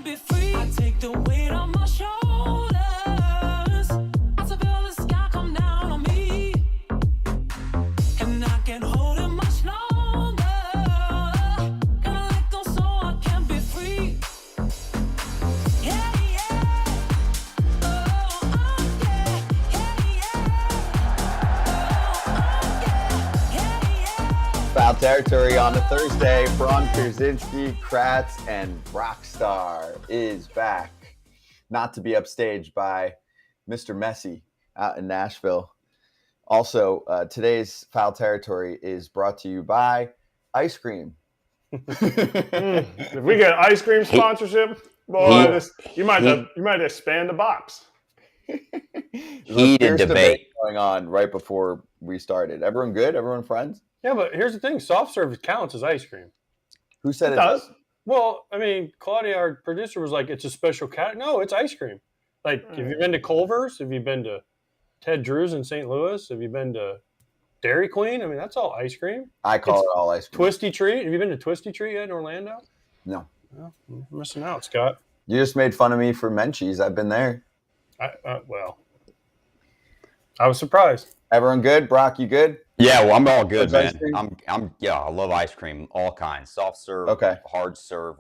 can be free. I take the weight on my shoulders. I feel the sky come down on me. And I can't hold it much longer. Gonna let go so I can be free. Yeah, yeah. Oh, yeah. Yeah, yeah. Oh, yeah. Foul territory on a Thursday. Braun, Pierzynski, Kratz, and Rockstar is back. Not to be upstaged by Mr. Messi out in Nashville. Also, today's Foul Territory is brought to you by ice cream. If we get ice cream sponsorship, boy, you might expand the box. Heated debate going on right before we started. Everyone good? Everyone friends? Yeah, but here's the thing: soft serve counts as ice cream. Who said it does? Well, I mean, Claudia, our producer, was like, "It's a special cat." No, it's ice cream. Like, have you been to Culver's? Have you been to Ted Drew's in St. Louis? Have you been to Dairy Queen? I mean, that's all ice cream. I call it all ice cream. Twisty Treat. Have you been to Twisty Treat yet in Orlando? No. Well, you're missing out, Scott. You just made fun of me for Menchie's. I've been there. Well, I was surprised. Everyone good? Brock, you good? Yeah, well, I'm all good, Ice man. I love ice cream, all kinds. Soft serve, okay, hard serve,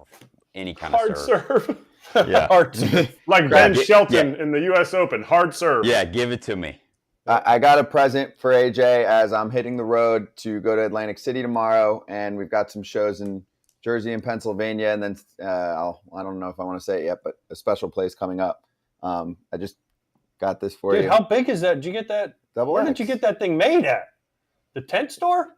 any kind hard of serve. Hard serve. Yeah. Hard serve. Like Ben Shelton in the U.S. Open. Hard serve. Yeah, give it to me. I got a present for AJ as I'm hitting the road to go to Atlantic City tomorrow, and we've got some shows in Jersey and Pennsylvania, and then I don't know if I want to say it yet, but a special place coming up. I just got this for you. Dude, how big is that? Did you get that? Where did you get that thing made at? The tent store?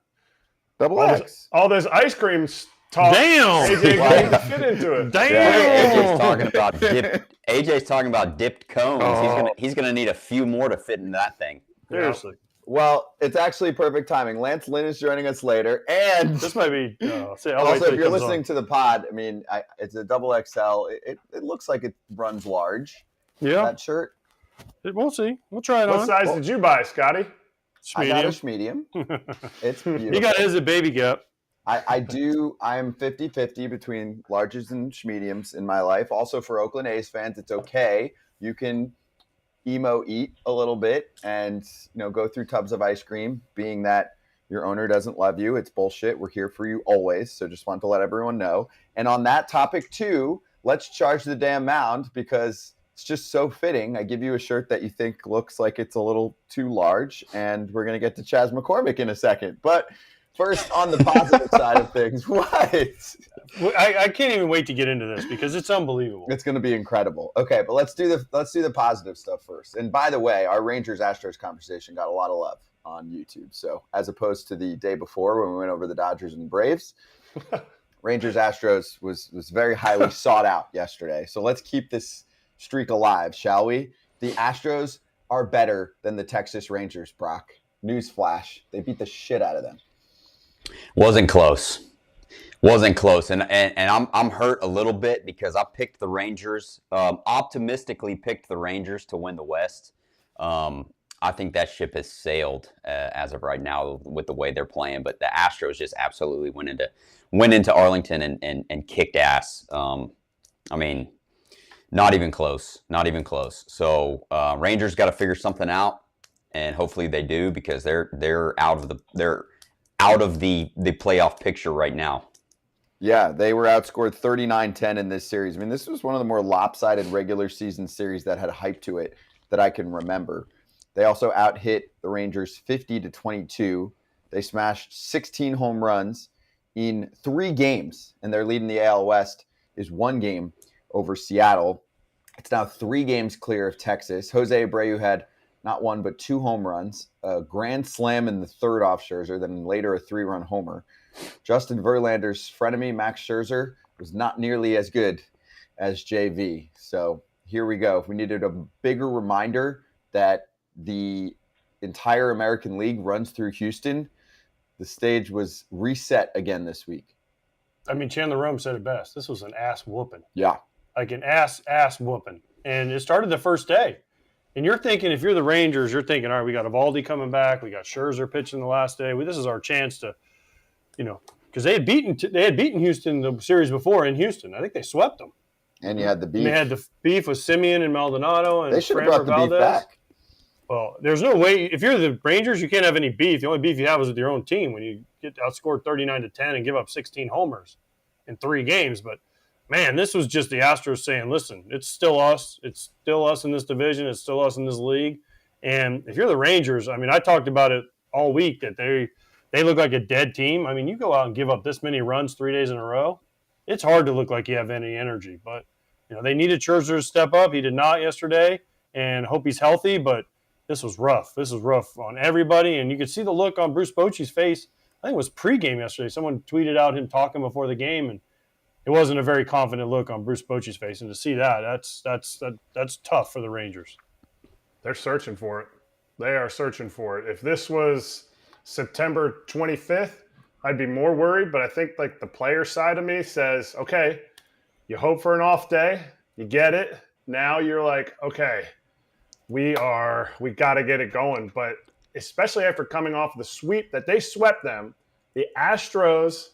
Double X. All this ice cream talk. Damn. AJ can't fit into it. Damn. Yeah, AJ's talking about dipped cones. Oh. He's gonna need a few more to fit in that thing. Seriously. Well, it's actually perfect timing. Lance Lynn is joining us later, and this might be. Also, if you're listening to the pod, I mean, it's a double XL. It looks like it runs large. Yeah. That shirt. We'll see. We'll try it on. What size did you buy, Scotty? I got a medium. It's beautiful. He got his at baby gap. I do. I'm 50-50 between larges and mediums in my life. Also, for Oakland A's fans, it's okay. You can emo eat a little bit and go through tubs of ice cream. Being that your owner doesn't love you, it's bullshit. We're here for you always. So just want to let everyone know. And on that topic too, let's charge the damn mound because it's just so fitting. I give you a shirt that you think looks like it's a little too large, and we're going to get to Chas McCormick in a second. But first, on the positive side of things, what? I can't even wait to get into this because it's unbelievable. It's going to be incredible. Okay, but let's do the positive stuff first. And by the way, our Rangers-Astros conversation got a lot of love on YouTube. So as opposed to the day before when we went over the Dodgers and Braves, Rangers-Astros was very highly sought out yesterday. So let's keep this streak alive, shall we? The Astros are better than the Texas Rangers, Brock. Newsflash. They beat the shit out of them. Wasn't close. And I'm hurt a little bit because I picked the Rangers, optimistically picked the Rangers to win the West. I think that ship has sailed as of right now with the way they're playing, but the Astros just absolutely went into Arlington and kicked ass. I mean, not even close. So Rangers got to figure something out, and hopefully they do because they're out of the playoff picture right now. Yeah, they were outscored 39-10 in this series. I mean, this was one of the more lopsided regular season series that had hype to it that I can remember. They also out-hit the Rangers 50-22. They smashed 16 home runs in 3 games, and their lead in the AL West is 1 game over Seattle. It's now 3 games clear of Texas. Jose Abreu had not 1 but 2 home runs, a grand slam in the third off Scherzer, then later a 3-run homer. Justin Verlander's frenemy, Max Scherzer, was not nearly as good as JV. So here we go. If we needed a bigger reminder that the entire American League runs through Houston, the stage was reset again this week. I mean, Chandler Rome said it best. This was an ass whooping. Yeah. Like an ass whooping. And it started the first day. And you're thinking, if you're the Rangers, you're thinking, all right, we got Eovaldi coming back. We got Scherzer pitching the last day. This is our chance to, because they had beaten Houston the series before in Houston. I think they swept them. And you had the beef. And they had the beef with Simeon and Maldonado and They should have Framber brought the beef Valdez. back. Well, there's no way. If you're the Rangers, you can't have any beef. The only beef you have is with your own team when you get outscored 39-10 and give up 16 homers in 3 games. But, man, this was just the Astros saying, listen, it's still us. It's still us in this division. It's still us in this league. And if you're the Rangers, I mean, I talked about it all week that they look like a dead team. I mean, you go out and give up this many runs 3 days in a row, it's hard to look like you have any energy. But, they needed Scherzer to step up. He did not yesterday, and hope he's healthy. But this was rough. This was rough on everybody, and you could see the look on Bruce Bochy's face. I think it was pregame yesterday. Someone tweeted out him talking before the game, and it wasn't a very confident look on Bruce Bochy's face. And to see that's tough for the Rangers. They're searching for it. They are searching for it. If this was September 25th, I'd be more worried. But I think like the player side of me says, okay, you hope for an off day, you get it. Now you're like, okay, we got to get it going. But especially after coming off the sweep that they swept them, the Astros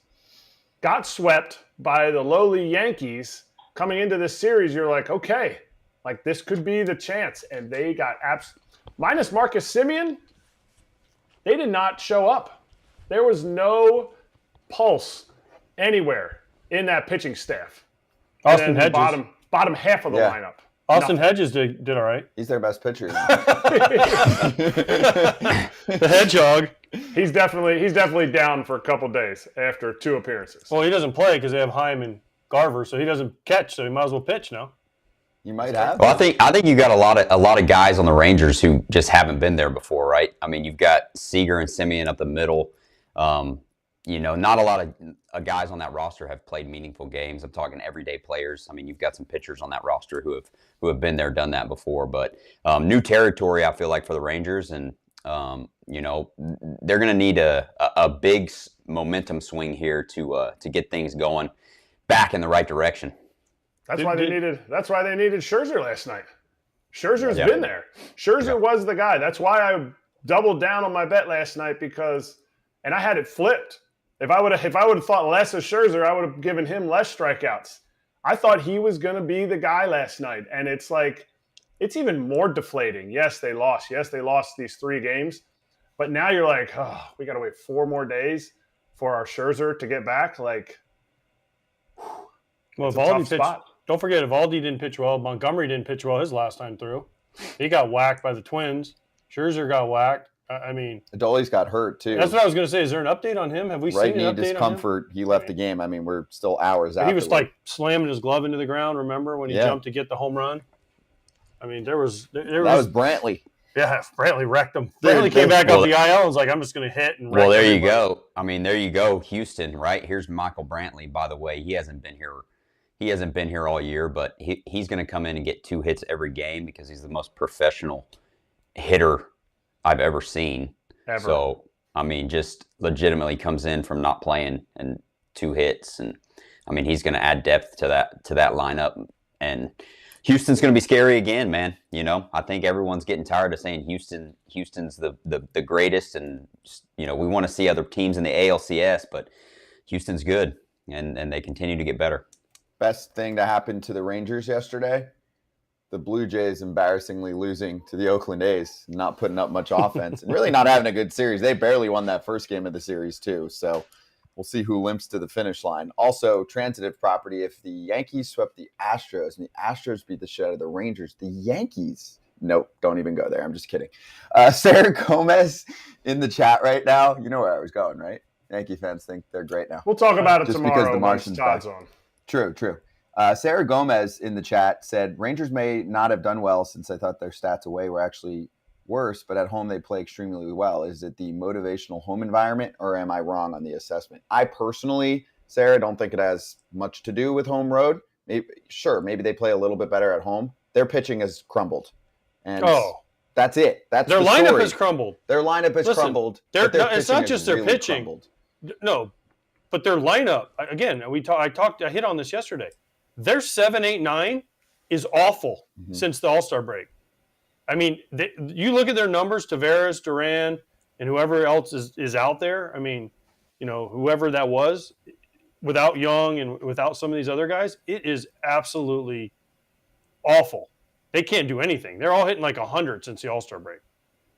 got swept by the lowly Yankees. Coming into this series, you're like, okay, like this could be the chance. And they got minus Marcus Simeon, they did not show up. There was no pulse anywhere in that pitching staff. Austin Hedges. Bottom half of the lineup. Austin Hedges did all right. He's their best pitcher. The Hedgehog. He's definitely down for a couple days after 2 appearances. Well, he doesn't play because they have Heim and Garver, so he doesn't catch, so he might as well pitch now. You might have. Well, I think you got a lot of guys on the Rangers who just haven't been there before, right? I mean, you've got Seager and Simeon up the middle. Not a lot of guys on that roster have played meaningful games. I'm talking everyday players. I mean, you've got some pitchers on that roster who have been there, done that before. But new territory, I feel like, for the Rangers, and they're going to need a big momentum swing here to get things going back in the right direction. That's why they needed Scherzer last night. Scherzer's been there. Scherzer was the guy. That's why I doubled down on my bet last night and I had it flipped. If I would have thought less of Scherzer, I would have given him less strikeouts. I thought he was going to be the guy last night, and it's like it's even more deflating. Yes, they lost. Yes, they lost these 3 games, but now you're like, oh, we got to wait 4 more days for our Scherzer to get back. Like, well, Evaldi pitched. Don't forget, Evaldi didn't pitch well. Montgomery didn't pitch well his last time through. He got whacked by the Twins. Scherzer got whacked. I mean, Adolis got hurt too. That's what I was going to say. Is there an update on him? Have we seen an update on him? Right knee discomfort. He left the game. I mean, we're still hours out. He was like slamming his glove into the ground. Remember when he jumped to get the home run? I mean, that was Brantley. Yeah, Brantley wrecked him. Brantley came back off the IL and was like, I'm just going to hit and wreck there everybody. you go. I mean, there you go. Houston, right? Here's Michael Brantley, by the way. He hasn't been here. He hasn't been here all year, but he's going to come in and get 2 hits every game because he's the most professional hitter I've ever seen. Ever. So, I mean, just legitimately comes in from not playing and 2 hits. And, I mean, he's going to add depth to that lineup. And Houston's going to be scary again, man. I think everyone's getting tired of saying Houston's the greatest. And, we want to see other teams in the ALCS, but Houston's good, and they continue to get better. Best thing to happen to the Rangers yesterday, the Blue Jays embarrassingly losing to the Oakland A's, not putting up much offense, and really not having a good series. They barely won that first game of the series, too. So we'll see who limps to the finish line. Also, transitive property, if the Yankees swept the Astros and the Astros beat the shit out of the Rangers, the Yankees – nope, don't even go there. I'm just kidding. Sarah Gomez in the chat right now. You know where I was going, right? Yankee fans think they're great now. We'll talk about it just tomorrow because the when Martians Todd's back. on. True. Sarah Gomez in the chat said, Rangers may not have done well since I thought their stats away were actually worse, but at home they play extremely well. Is it the motivational home environment, or am I wrong on the assessment? I personally, Sarah, don't think it has much to do with home road. Maybe they play a little bit better at home. Their pitching has crumbled. And that's it. That's their the lineup story. has crumbled. Their lineup has crumbled. It's not just their really pitching. Crumbled. No, but their lineup, again, I hit on this yesterday. Their 7, 8, 9 is awful since the All-Star break. I mean, you look at their numbers, Tavares, Duran, and whoever else is out there. I mean, whoever that was, without Young and without some of these other guys, it is absolutely awful. They can't do anything. They're all hitting like 100 since the All-Star break.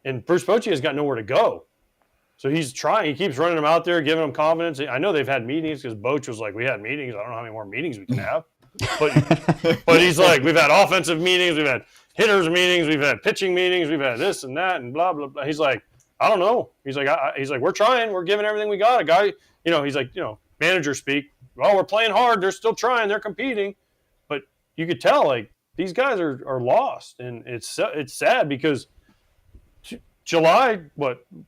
And Bruce Bochy has got nowhere to go. So he's trying. He keeps running them out there, giving them confidence. I know they've had meetings because Boch was like, we had meetings. I don't know how many more meetings we can have. But he's like, we've had offensive meetings. We've had hitters meetings. We've had pitching meetings. We've had this and that and blah, blah, blah. He's like, I don't know. He's like, we're trying. We're giving everything we got. A guy, he's like, manager speak. Well, we're playing hard. They're still trying. They're competing. But you could tell, like, these guys are lost. And it's sad because July,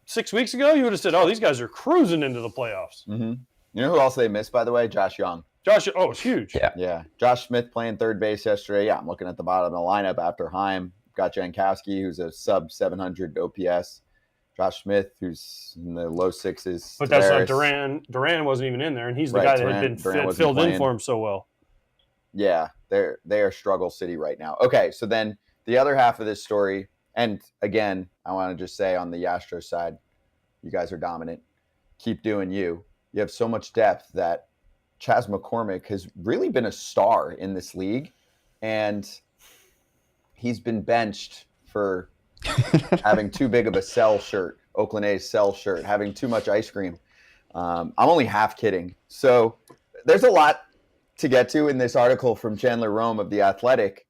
6 weeks ago, you would have said, oh, these guys are cruising into the playoffs. Mm-hmm. You know who else they missed, by the way? Josh Young. It's huge. Yeah. Josh Smith playing third base yesterday. Yeah, I'm looking at the bottom of the lineup after Heim. Got Jankowski, who's a sub 700 OPS. Josh Smith, who's in the low sixes. But that's not Duran. Duran wasn't even in there, and he's the guy that had been filled in for him so well. Yeah, they are struggle city right now. Okay, so then the other half of this story, and again, I want to just say on the Astros side, you guys are dominant. Keep doing you. You have so much depth that Chas McCormick has really been a star in this league, and he's been benched for having too big of a sell shirt, Oakland A's sell shirt, having too much ice cream. I'm only half kidding. So there's a lot to get to in this article from Chandler Rome of The Athletic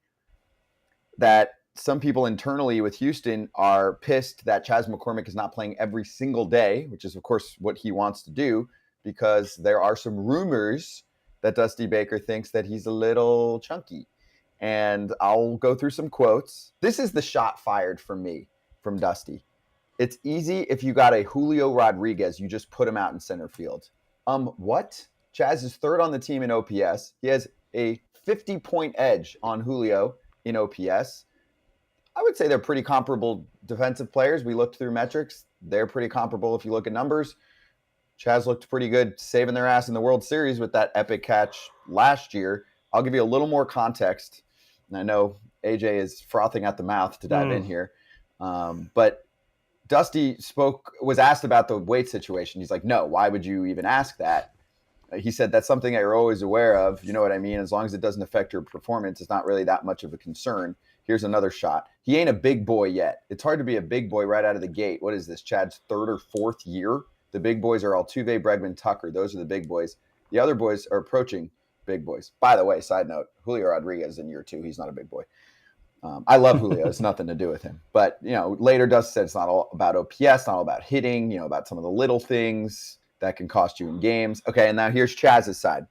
that some people internally with Houston are pissed that Chas McCormick is not playing every single day, which is, of course, what he wants to do, because there are some rumors that Dusty Baker thinks that he's a little chunky. And I'll go through some quotes. This is the shot fired from me, from Dusty. It's easy if you got a Julio Rodriguez, you just put him out in center field. What? Chas is third on the team in OPS. He has a 50-point edge on Julio in OPS. I would say they're pretty comparable defensive players. We looked through metrics. They're pretty comparable if you look at numbers. Chas looked pretty good saving their ass in the World Series with that epic catch last year. I'll give you a little more context. And I know AJ is frothing at the mouth to dive in here. But Dusty was asked about the weight situation. He's like, no, why would you even ask that? He said, that's something that you're always aware of. You know what I mean? As long as it doesn't affect your performance, it's not really that much of a concern. Here's another shot. He ain't a big boy yet. It's hard to be a big boy right out of the gate. What is this, Chad's third or fourth year? The big boys are Altuve, Bregman, Tucker. Those are the big boys. The other boys are approaching big boys. By the way, side note, Julio Rodriguez in year 2. He's not a big boy. I love Julio. It's nothing to do with him. But, later Dusty said it's not all about OPS, not all about hitting, about some of the little things that can cost you in games. Okay, and now here's Chaz's side.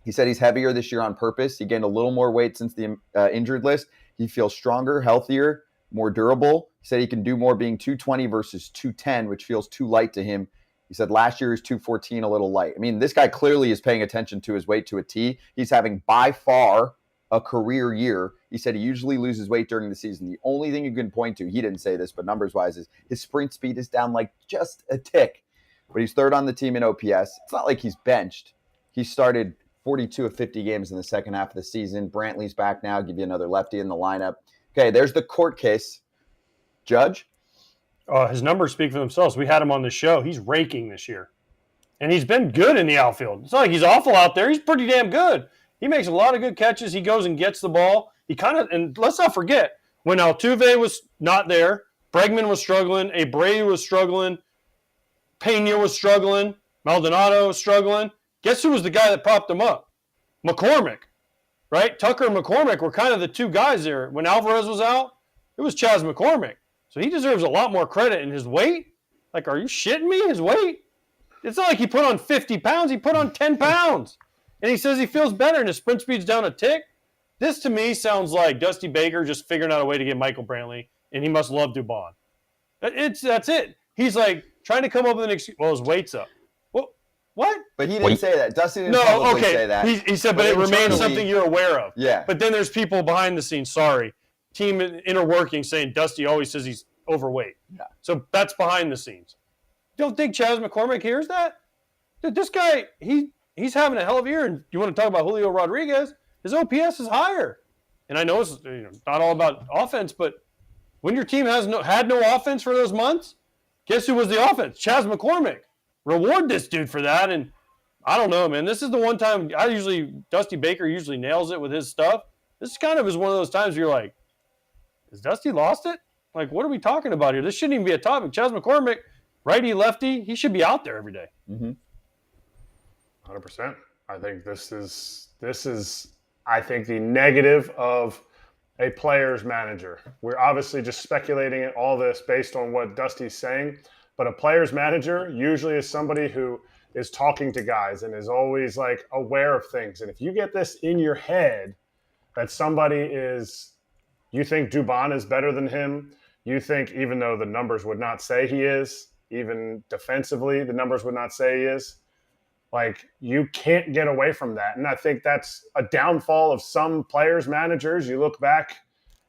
He said he's heavier this year on purpose. He gained a little more weight since the injured list. He feels stronger, healthier, more durable. He said he can do more being 220 versus 210, which feels too light to him. He said last year he was 214, a little light. I mean, this guy clearly is paying attention to his weight to a T. He's having by far a career year. He said he usually loses weight during the season. The only thing you can point to, he didn't say this, but numbers-wise, is his sprint speed is down like just a tick. But he's third on the team in OPS. It's not like he's benched. He started 42 of 50 games in the second half of the season. Brantley's back now. Give you another lefty in the lineup. Okay, there's the court case. Judge? His numbers speak for themselves. We had him on the show. He's raking this year. And he's been good in the outfield. It's not like he's awful out there. He's pretty damn good. He makes a lot of good catches. He goes and gets the ball. And let's not forget, when Altuve was not there, Bregman was struggling, Abreu was struggling, Pena was struggling, Maldonado was struggling. Guess who was the guy that propped him up? McCormick, right? Tucker and McCormick were kind of the two guys there. When Alvarez was out, it was Chas McCormick. So he deserves a lot more credit in his weight. Like, are you shitting me? His weight? It's not like he put on 50 pounds. He put on 10 pounds. And he says he feels better and his sprint speed's down a tick. This, to me, sounds like Dusty Baker just figuring out a way to get Michael Brantley, and he must love Dubon. That's it. He's like trying to come up with an excuse. Well, his weight's up. Well, what? But he didn't say that. Dusty didn't publicly say that. He said, but it remains something you're aware of. Yeah. But then there's people behind the scenes, team inner working saying Dusty always says he's overweight. Yeah. So that's behind the scenes. Don't think Chas McCormick hears that? Dude, this guy, he's having a hell of a year. And you want to talk about Julio Rodriguez? His OPS is higher. And I know it's not all about offense, but when your team had no offense for those months, guess who was the offense? Chas McCormick. Reward this dude for that. And I don't know, man. This is the one time Dusty Baker usually nails it with his stuff. This kind of is one of those times where you're like, has Dusty lost it? Like, what are we talking about here? This shouldn't even be a topic. Chas McCormick, righty, lefty, he should be out there every day. 100%. I think this is I think the negative of a player's manager. We're obviously just speculating at all this based on what Dusty's saying, but a player's manager usually is somebody who is talking to guys and is always like aware of things. And if you get this in your head that somebody is, you think Dubon is better than him, you think even though the numbers would not say he is, even defensively the numbers would not say he is, like, you can't get away from that. And I think that's a downfall of some players, managers. You look back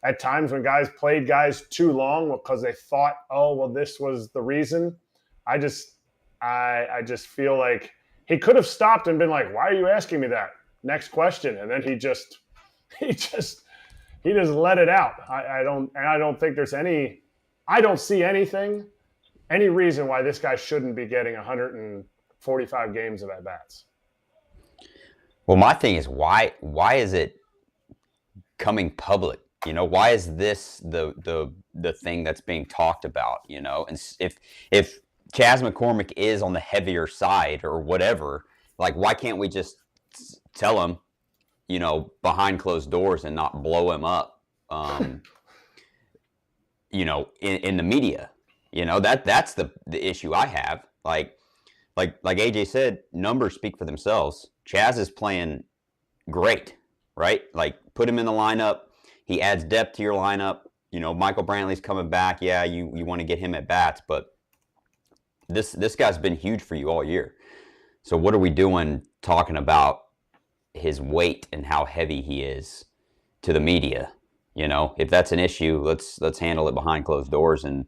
at times when guys played guys too long because they thought, oh, well, this was the reason. I just feel like he could have stopped and been like, why are you asking me that? Next question. And then he just let it out. I don't think there's I don't see any reason why this guy shouldn't be getting 145 games of at-bats. Well, my thing is, why is it coming public? You know, why is this the thing that's being talked about? You know, and if Chas McCormick is on the heavier side or whatever, like, why can't we just tell him, you know, behind closed doors and not blow him up, you know, in the media? You know, that's the issue I have. Like AJ said, numbers speak for themselves. Chas is playing great, right? Like, put him in the lineup. He adds depth to your lineup. You know, Michael Brantley's coming back. Yeah, you want to get him at bats, but this guy's been huge for you all year. So what are we doing talking about his weight and how heavy he is to the media? You know, if that's an issue, let's handle it behind closed doors and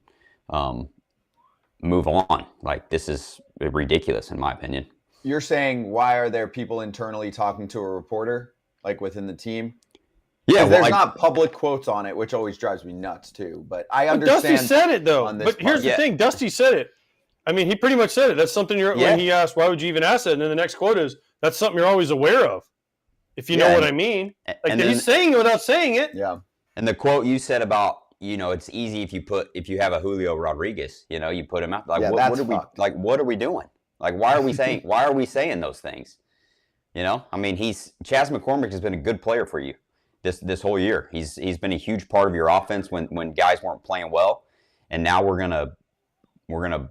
move on. Like, this is ridiculous in my opinion. You're saying, why are there people internally talking to a reporter, like within the team? Yeah, there's not public quotes on it, which always drives me nuts too. But I understand. Dusty said it though. But here's the thing: Dusty said it. I mean, he pretty much said it. That's something when he asked, "Why would you even ask that?" And then the next quote is, "That's something you're always aware of." If you know what I mean, like, he's saying it without saying it. Yeah. And the quote you said about, you know, it's easy if you have a Julio Rodriguez, you know, you put him out. Like, what are we doing? Like, why are we saying those things? You know, I mean, Chas McCormick has been a good player for you this whole year. He's been a huge part of your offense when guys weren't playing well, and now we're gonna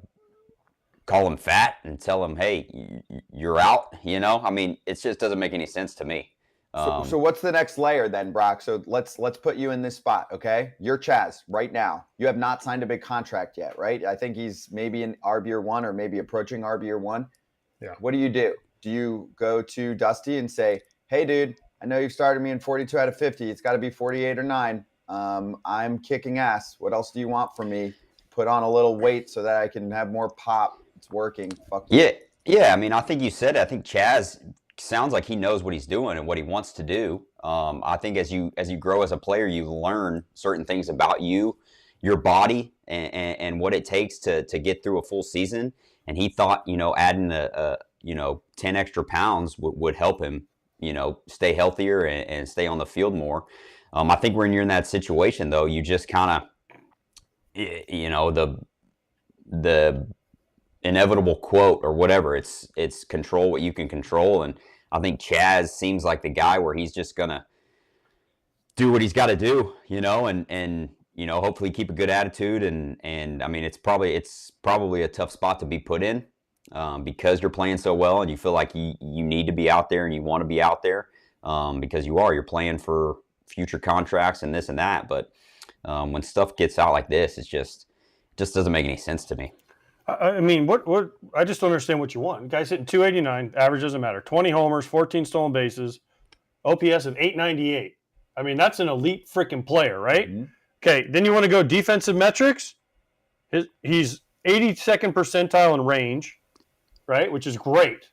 call him fat and tell him, hey, you're out. You know, I mean, it just doesn't make any sense to me. So what's the next layer then, Brock? So let's put you in this spot, okay? You're Chas right now. You have not signed a big contract yet, right? I think he's maybe in RB1 or maybe approaching RB1. Yeah. What do? Do you go to Dusty and say, hey, dude, I know you've started me in 42 out of 50. It's got to be 48 or 9. I'm kicking ass. What else do you want from me? Put on a little weight so that I can have more pop. It's working. Fuck you. Yeah. I mean, I think you said it. I think Chas sounds like he knows what he's doing and what he wants to do. I think as you grow as a player, you learn certain things about you, your body, and what it takes to get through a full season. And he thought, you know, adding 10 extra pounds would help him, you know, stay healthier and stay on the field more. I think when you're in that situation, though, you just kind of, you know, the inevitable quote or whatever, it's control what you can control. And I think Chas seems like the guy where he's just gonna do what he's got to do, you know, and you know, hopefully keep a good attitude. And I mean, it's probably a tough spot to be put in because you're playing so well and you feel like you need to be out there and you want to be out there because you're playing for future contracts and this and that. But when stuff gets out like this, it just doesn't make any sense to me. I mean, what? I just don't understand what you want. Guy's hitting 289, average doesn't matter. 20 homers, 14 stolen bases, OPS of 898. I mean, that's an elite freaking player, right? Mm-hmm. Okay, then you want to go defensive metrics. He's 82nd percentile in range, right? Which is great.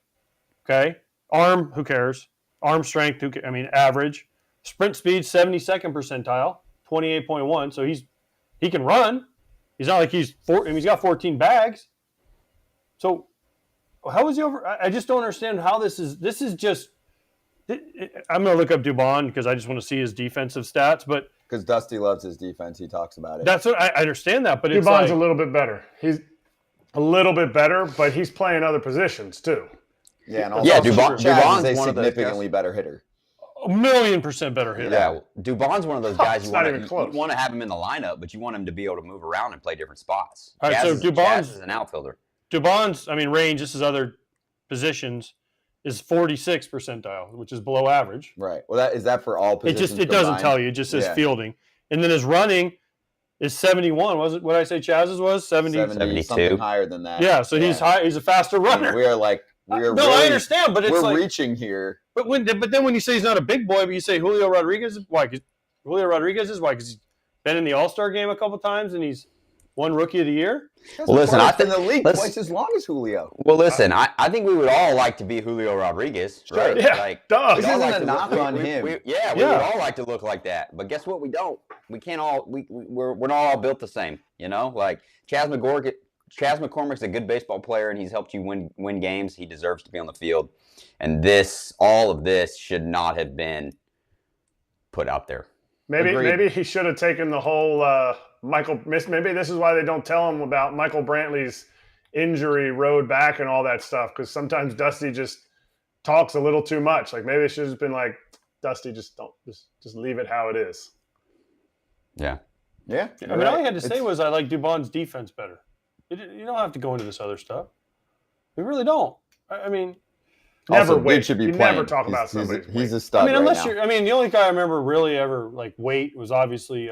Okay, arm, who cares? Arm strength, average. Sprint speed, 72nd percentile, 28.1. So he can run. He's not like he's got 14 bags. So, How is he over? I just don't understand how this is. This is just. I'm going to look up Dubon because I just want to see his defensive stats. But Because Dusty loves his defense. He talks about it. that's what I understand that. But it's Dubon's like, a little bit better. He's a little bit better, but he's playing other positions too. Yeah, and also Yeah, Chaz Dubon's is a one of those significantly better hitter. 1,000,000% better hitter. Yeah, Dubon's one of those guys It's you not want even close. you want to have him in the lineup, but you want him to be able to move around and play different spots. All right, so Chaz Dubon's- is an outfielder. Dubon's, range, this is other positions, is 46 percentile, which is below average. Right. Well, is that for all positions? It doesn't combined? tell you. It just says Yeah. fielding. And then his running is 71. Was it what I say Chaz's was? 70. 72. Something higher than that. Yeah, so he's high. He's a faster I mean, runner. we are No, really, I understand, but it's we're like reaching here. But then when you say he's not a big boy, but you say Julio Rodriguez, why? 'Cause Julio Rodriguez is why? Because he's been in the All-Star game a couple times and he's won Rookie of the Year. Well, listen, I in the league let's- twice as long as Julio. Well, listen, I think we would all like to be Julio Rodriguez, right? Yeah, duh. This we all isn't like a to knock look- on we- him. we would all like to look like that, but guess what? We don't. We can't all. We're not all built the same, you know. Like Chaz McCormick's a good baseball player, and he's helped you win games. He deserves to be on the field, and all of this should not have been put out there. Maybe he should have taken the whole maybe this is why they don't tell him about Michael Brantley's injury road back and all that stuff, because sometimes Dusty just talks a little too much. Like maybe it should have been like, Dusty, just leave it how it is. Yeah. Yeah. All I had to say was I like Dubon's defense better. You don't have to go into this other stuff. You really don't. Never Also, wait. Big should be You playing. never talk about somebody's He's a weight. stud unless right now. you're, the only guy I remember really ever like weight was obviously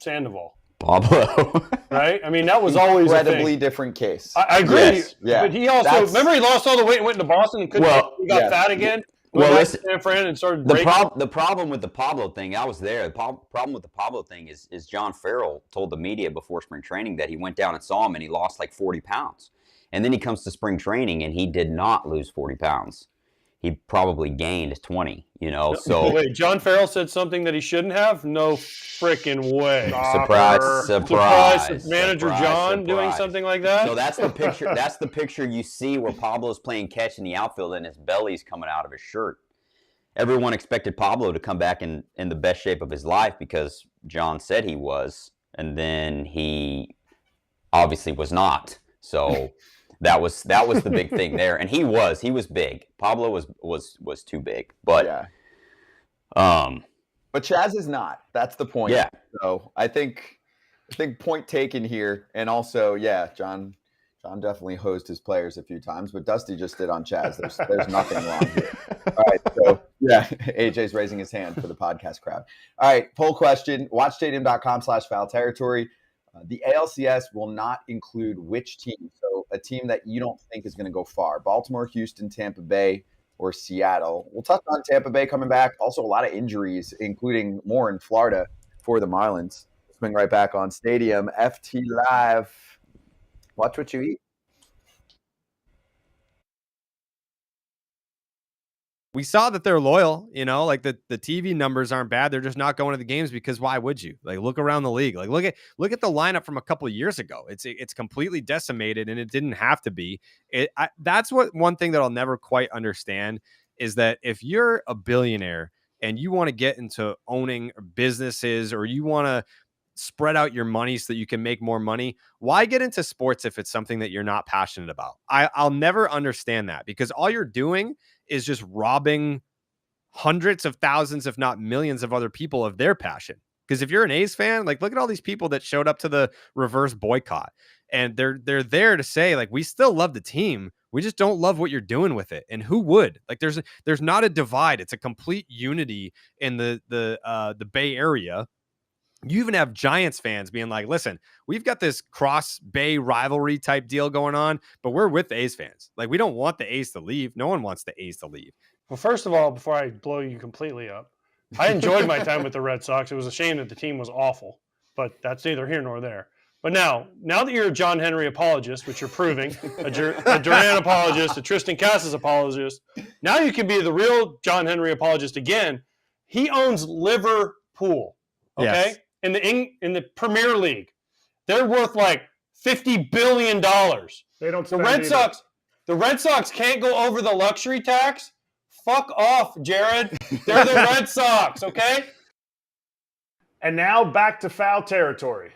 Sandoval, Pablo. right? That was always a Incredibly thing. different case. I agree. Yes. Yeah. But he also remember he lost all the weight and went to Boston and couldn't. Well, he got yeah. fat again. Well, Went back listen, to San Fran and started The breaking. problem with the Pablo thing, I was there. The problem with the Pablo thing is John Farrell told the media before spring training that he went down and saw him and he lost like 40 pounds. And then he comes to spring training and he did not lose 40 pounds. He probably gained 20, so. Wait, John Farrell said something that he shouldn't have? No freaking way. Surprise. Manager John doing something like that? So that's the picture. That's the picture you see where Pablo's playing catch in the outfield and his belly's coming out of his shirt. Everyone expected Pablo to come back in the best shape of his life because John said he was, and then he obviously was not. So that was the big thing there, and he was big. Pablo was too big, but yeah. But Chaz is not. That's the point. Yeah. So I think point taken here, and also John definitely hosed his players a few times, but Dusty just did on Chaz. There's nothing wrong here. All right, so AJ's raising his hand for the podcast crowd. All right, poll question: watchstadium.com/foul territory. The ALCS will not include which team. So a team that you don't think is going to go far: Baltimore, Houston, Tampa Bay, or Seattle. We'll touch on Tampa Bay coming back. Also, a lot of injuries, including more in Florida for the Marlins. Swing right back on Stadium. FT Live. Watch what you eat. We saw that they're loyal, like the TV numbers aren't bad. They're just not going to the games because why would you? Like, look around the league. Like, look at the lineup from a couple of years ago. It's completely decimated, and it didn't have to be. That's one thing that I'll never quite understand is that if you're a billionaire and you want to get into owning businesses or you want to spread out your money so that you can make more money, why get into sports if it's something that you're not passionate about? I'll never understand that, because all you're doing is just robbing hundreds of thousands, if not millions of other people of their passion. Because if you're an A's fan, like, look at all these people that showed up to the reverse boycott, and they're there to say, like, we still love the team. We just don't love what you're doing with it. And who would? Like, there's not a divide. It's a complete unity in the Bay Area. You even have Giants fans being like, listen, we've got this cross Bay rivalry type deal going on, but we're with the A's fans. Like, we don't want the A's to leave. No one wants the A's to leave. Well, first of all, before I blow you completely up, I enjoyed my time with the Red Sox. It was a shame that the team was awful, but that's neither here nor there. But now that you're a John Henry apologist, which you're proving, a Duran apologist, a Tristan Casas apologist, now you can be the real John Henry apologist again. He owns Liverpool, okay? Yes. In the Premier League. They're worth like $50 billion. They don't The spend Red either. Sox, The Red Sox can't go over the luxury tax. Fuck off, Jared. They're the Red Sox, okay? And now back to foul territory.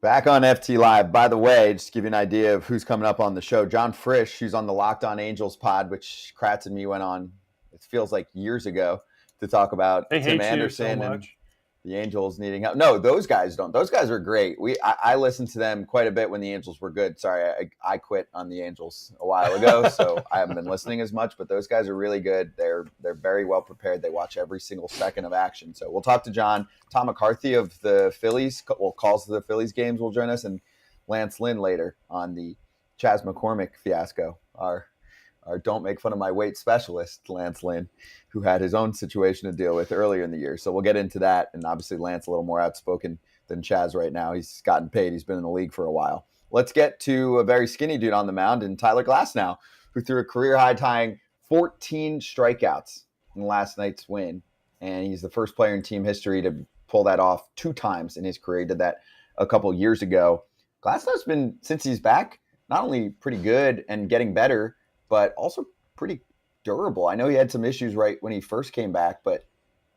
Back on FT Live. By the way, just to give you an idea of who's coming up on the show, Jon Frisch, who's on the Locked On Angels pod, which Kratz and me went on, it feels like years ago, to talk about Tim Anderson and the Angels needing help. No, those guys don't. Those guys are great. I listened to them quite a bit when the Angels were good. Sorry, I quit on the Angels a while ago, so I haven't been listening as much, but those guys are really good. They're very well prepared. They watch every single second of action. So we'll talk to John. Tom McCarthy of the Phillies, calls to the Phillies games, will join us, and Lance Lynn later on the Chas McCormick fiasco, our don't make fun of my weight specialist, Lance Lynn, who had his own situation to deal with earlier in the year. So we'll get into that. And obviously Lance a little more outspoken than Chas right now. He's gotten paid. He's been in the league for a while. Let's get to a very skinny dude on the mound, and Tyler Glasnow, who threw a career high tying 14 strikeouts in last night's win. And he's the first player in team history to pull that off 2 times in his career. He did that a couple years ago. Glasnow's been, since he's back, not only pretty good and getting better, but also pretty durable. I know he had some issues right when he first came back, but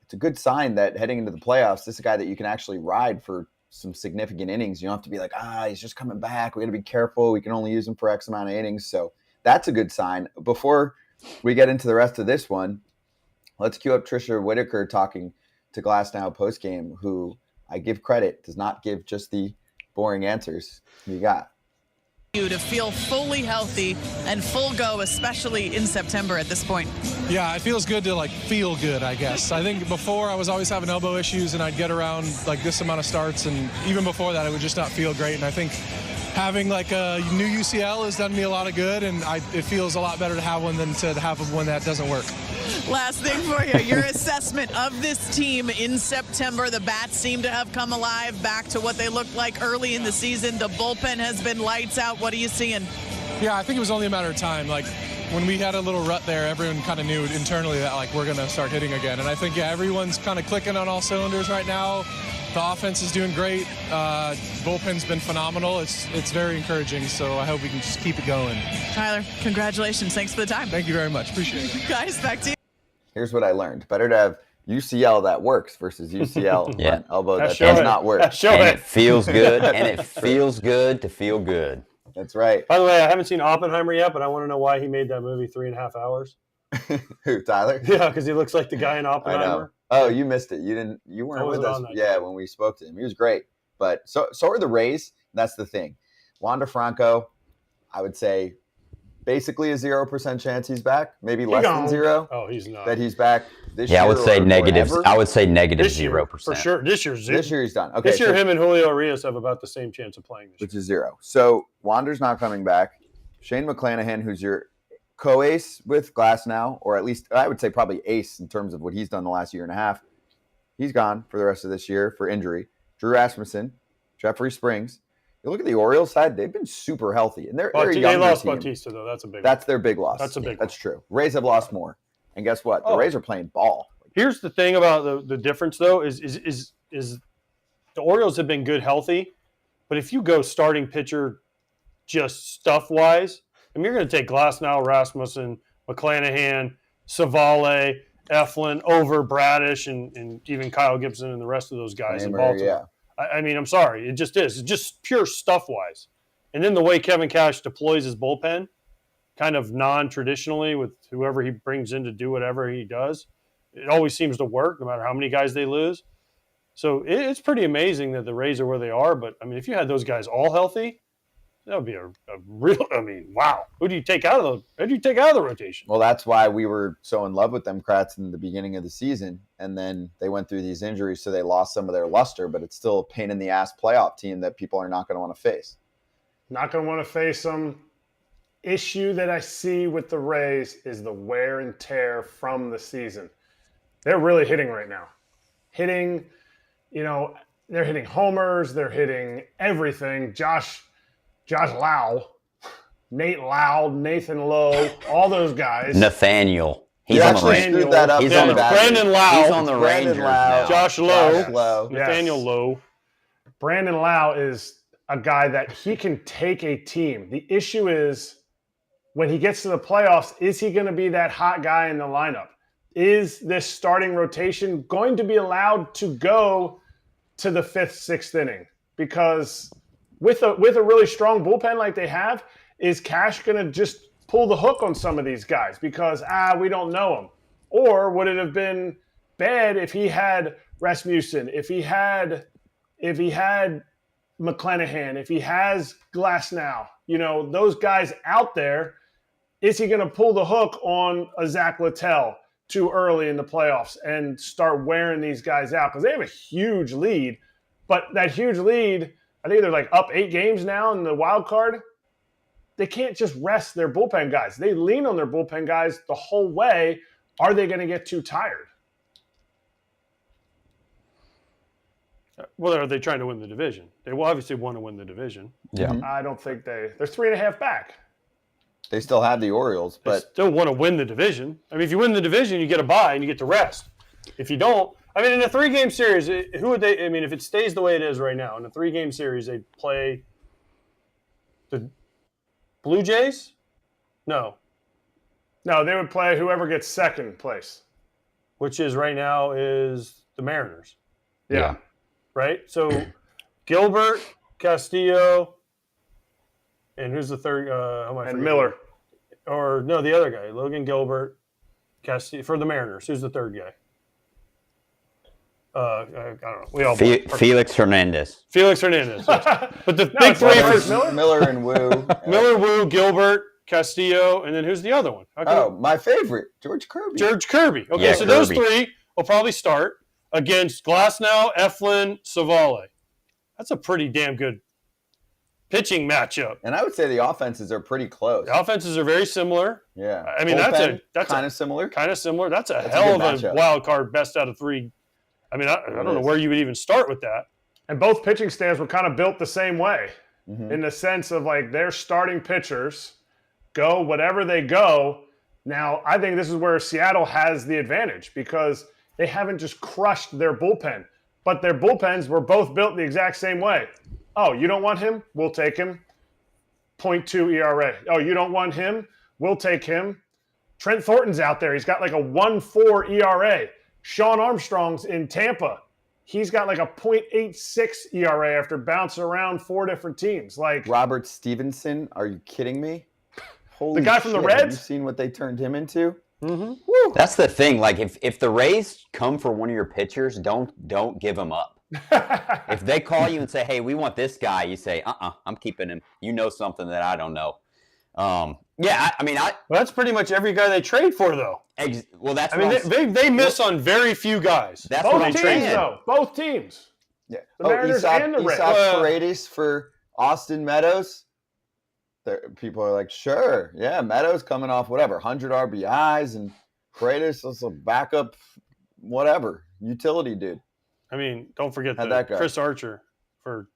it's a good sign that heading into the playoffs, this is a guy that you can actually ride for some significant innings. You don't have to be like, he's just coming back. We got to be careful. We can only use him for X amount of innings. So that's a good sign. Before we get into the rest of this one, let's cue up Trisha Whitaker talking to Glasnow postgame, who I give credit, does not give just the boring answers. You got you to feel fully healthy and full go, especially in September at this point? Yeah, it feels good to feel good, I guess. I think before I was always having elbow issues and I'd get around this amount of starts, and even before that it would just not feel great. And I think having a new UCL has done me a lot of good, and it feels a lot better to have one than to have one that doesn't work. Last thing for you, your assessment of this team in September. The bats seem to have come alive, back to what they looked like early in the season. The bullpen has been lights out. What are you seeing? Yeah, I think it was only a matter of time. When we had a little rut there, everyone kind of knew internally that we're going to start hitting again. And I think, everyone's kind of clicking on all cylinders right now. The offense is doing great. Bullpen's been phenomenal. It's very encouraging, so I hope we can just keep it going. Tyler, congratulations. Thanks for the time. Thank you very much. Appreciate it. Guys, back to you. Here's what I learned. Better to have UCL that works versus UCL Yeah. elbow that does not work. And it feels good, and it feels good to feel good. That's right. By the way, I haven't seen Oppenheimer yet, but I want to know why he made that movie 3.5 hours. Who, Tyler? Yeah, because he looks like the guy in I Oppenheimer. know. Oh, you missed it. You weren't with us. Yeah, when we spoke to him. He was great. But so are the Rays. That's the thing. Wander Franco, I would say basically a 0% chance he's back. Maybe less than 0. Oh, he's not. That he's back this year. Yeah, I would say negative. Whenever. I would say negative This year, 0%. for sure. This year This year he's done. Okay, This year, him and Julio Arias have about the same chance of playing this year. which is 0. So Wander's not coming back. Shane McClanahan, who's your co-ace with Glasnow, or at least I would say probably ace in terms of what he's done the last year and a half. He's gone for the rest of this year for injury. Drew Rasmussen, Jeffrey Springs. You look at the Orioles side; they've been super healthy, and they're a They younger lost team. Bautista, though. That's a big That's their big loss. That's a big That's true. Rays have lost more, and guess what? The Oh. Rays are playing ball. Here's the thing about the difference, though, is the Orioles have been good healthy, but if you go starting pitcher just stuff-wise, you're going to take Glasnow, Rasmussen, McClanahan, Savale, Eflin over Bradish and even Kyle Gibson and the rest of those guys in Baltimore. Yeah. I'm sorry. It just is. It's just pure stuff-wise. And then the way Kevin Cash deploys his bullpen, kind of non-traditionally with whoever he brings in to do whatever he does, it always seems to work no matter how many guys they lose. So it's pretty amazing that the Rays are where they are. But, if you had those guys all healthy, that would be a real – wow. Who do you take out of the rotation? Well, that's why we were so in love with them, Kratz, in the beginning of the season. And then they went through these injuries, so they lost some of their luster. But it's still a pain-in-the-ass playoff team that people are not going to want to face. Not going to want to face them. Issue that I see with the Rays is the wear and tear from the season. They're really hitting right now. Hitting, they're hitting homers. They're hitting everything. Josh Lau, Nate Lau, Nathan Lowe, all those guys. Nathaniel. You He's on the actually Rangers. screwed that up. He's Yeah, on the it's badly. Brandon Lau. He's on the Brandon Rangers Lau. now. Josh Lowe. Josh Lowe. Yes. Nathaniel Lowe. Brandon Lau is a guy that he can take a team. The issue is when he gets to the playoffs, is he going to be that hot guy in the lineup? Is this starting rotation going to be allowed to go to the 5th, 6th inning? Because with a really strong bullpen like they have, is Cash going to just pull the hook on some of these guys because, we don't know them? Or would it have been bad if he had Rasmussen, if he had McClanahan, if he has Glasnow, those guys out there, is he going to pull the hook on a Zach Littell too early in the playoffs and start wearing these guys out? Because they have a huge lead, but that huge lead, I think they're like up 8 games now in the wild card. They can't just rest their bullpen guys. They lean on their bullpen guys the whole way. Are they going to get too tired? Well, are they trying to win the division? They will obviously want to win the division. Yeah. I don't think they're 3.5 back. They still have the Orioles, They but still want to win the division. I mean, if you win the division, you get a bye and you get to rest. If you don't, I mean, in a 3-game series, who would they? I mean, if it stays the way it is right now, in a 3-game series, they play the Blue Jays. No, No, they would play whoever gets second place. which is right now is the Mariners, Yeah. right? So Gilbert, Castillo, and who's the third? How am I And forgetting? Miller. Or no, the other guy, Logan Gilbert, Castillo for the Mariners. Who's the third guy? I don't know. We all Felix Hernandez. Felix Hernandez. But the big it's three Miller. for Miller and Wu. Miller, Wu, Gilbert, Castillo, and then who's the other one? Oh, my favorite, George Kirby. George Kirby. Okay, Yeah, so those Kirby. 3 will probably start against Glasnow, Eflin, Savale. That's a pretty damn good pitching matchup. And I would say the offenses are pretty close. The offenses are very similar. Yeah. I mean, that's kind of similar. kind of similar. That's a That's a hell good of a matchup. wild card best out of 3. I mean, I don't know is. where you would even start with that. And both pitching staffs were kind of built the same way Mhm. in the sense of like their starting pitchers go whatever they go. Now, I think this is where Seattle has the advantage because they haven't just crushed their bullpen, but their bullpens were both built the exact same way. Oh, you don't want him? We'll take him. 0.2 ERA. Oh, you don't want him? We'll take him. Trent Thornton's out there. He's got like a 1.4 ERA. Sean Armstrong's in Tampa. He's got like a 0.86 ERA after bouncing around 4 different teams. Like Robert Stevenson, are you kidding me? Holy guy from the shit, Have you Reds? seen what they turned him into? That's the thing. Like, if the Rays come for one of your pitchers, don't give him up. If they call you and say, "Hey, we want this guy," you say, I'm keeping him. You know something that I don't know. Yeah, Well, that's pretty much every guy they trade for, though. Well, that's I mean, what they miss on very few guys. that's both what I'm teams, saying. though. Both teams. Yeah. The Mariners and the Reds. Paredes for Austin Meadows. People are like, sure, yeah, Meadows coming off whatever, 100 RBIs, and Paredes is a backup, whatever, utility dude. I mean, don't forget How'd that go? Chris Archer for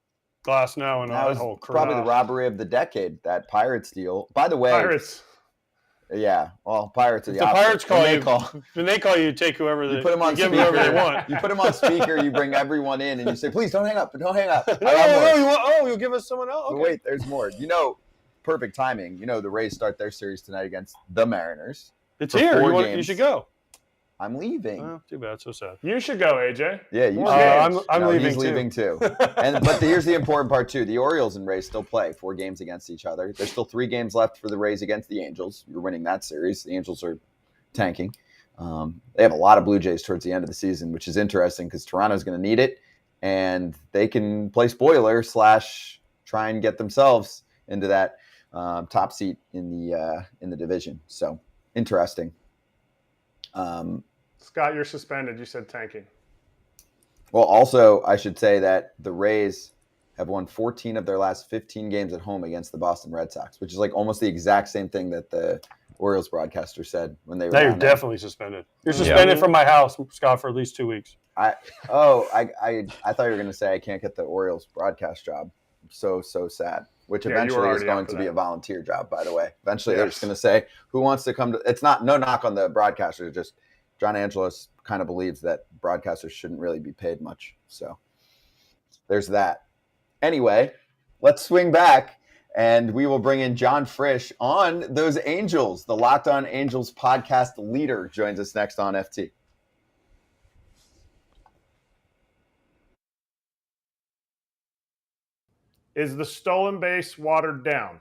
Glasnow and That all was that whole crew. probably the robbery of the decade, that Pirates deal. By the way, Pirates. yeah, well, Pirates are If the the Pirates opposite. call When you, when they call you, take whoever you they put them on give speaker, them whoever they want. You put them on speaker, you bring everyone in, and you say, please don't hang up, don't hang up. I No, got more. you'll give us someone else. But Okay. wait, there's more. Perfect timing. The Rays start their series tonight against the Mariners. It's for here. 4 You games. should go. I'm leaving. Oh, too bad. So sad. You should go, AJ. Yeah, you More should. games. I'm No, leaving he's too. leaving too. But here's the important part too. The Orioles and Rays still play 4 games against each other. There's still 3 games left for the Rays against the Angels. You're winning that series. The Angels are tanking. They have a lot of Blue Jays towards the end of the season, which is interesting because Toronto's going to need it, and they can play spoiler / try and get themselves into that top seat in the division. So interesting. Scott, you're suspended. You said tanking. Well, also, I should say that the Rays have won 14 of their last 15 games at home against the Boston Red Sox, which is like almost the exact same thing that the Orioles broadcaster said when they were Now you're down there. definitely suspended. You're suspended from my house, Scott, for at least 2 weeks. I thought you were going to say I can't get the Orioles broadcast job. So sad. Which eventually is going to be a volunteer job, by the way. Eventually, they're just going to say, "Who wants to come to?" It's not no knock on the broadcasters. Just John Angelos kind of believes that broadcasters shouldn't really be paid much. So there's that. Anyway, let's swing back, and we will bring in Jon Frisch on those Angels. The Locked On Angels podcast leader joins us next on FT. Is the stolen base watered down?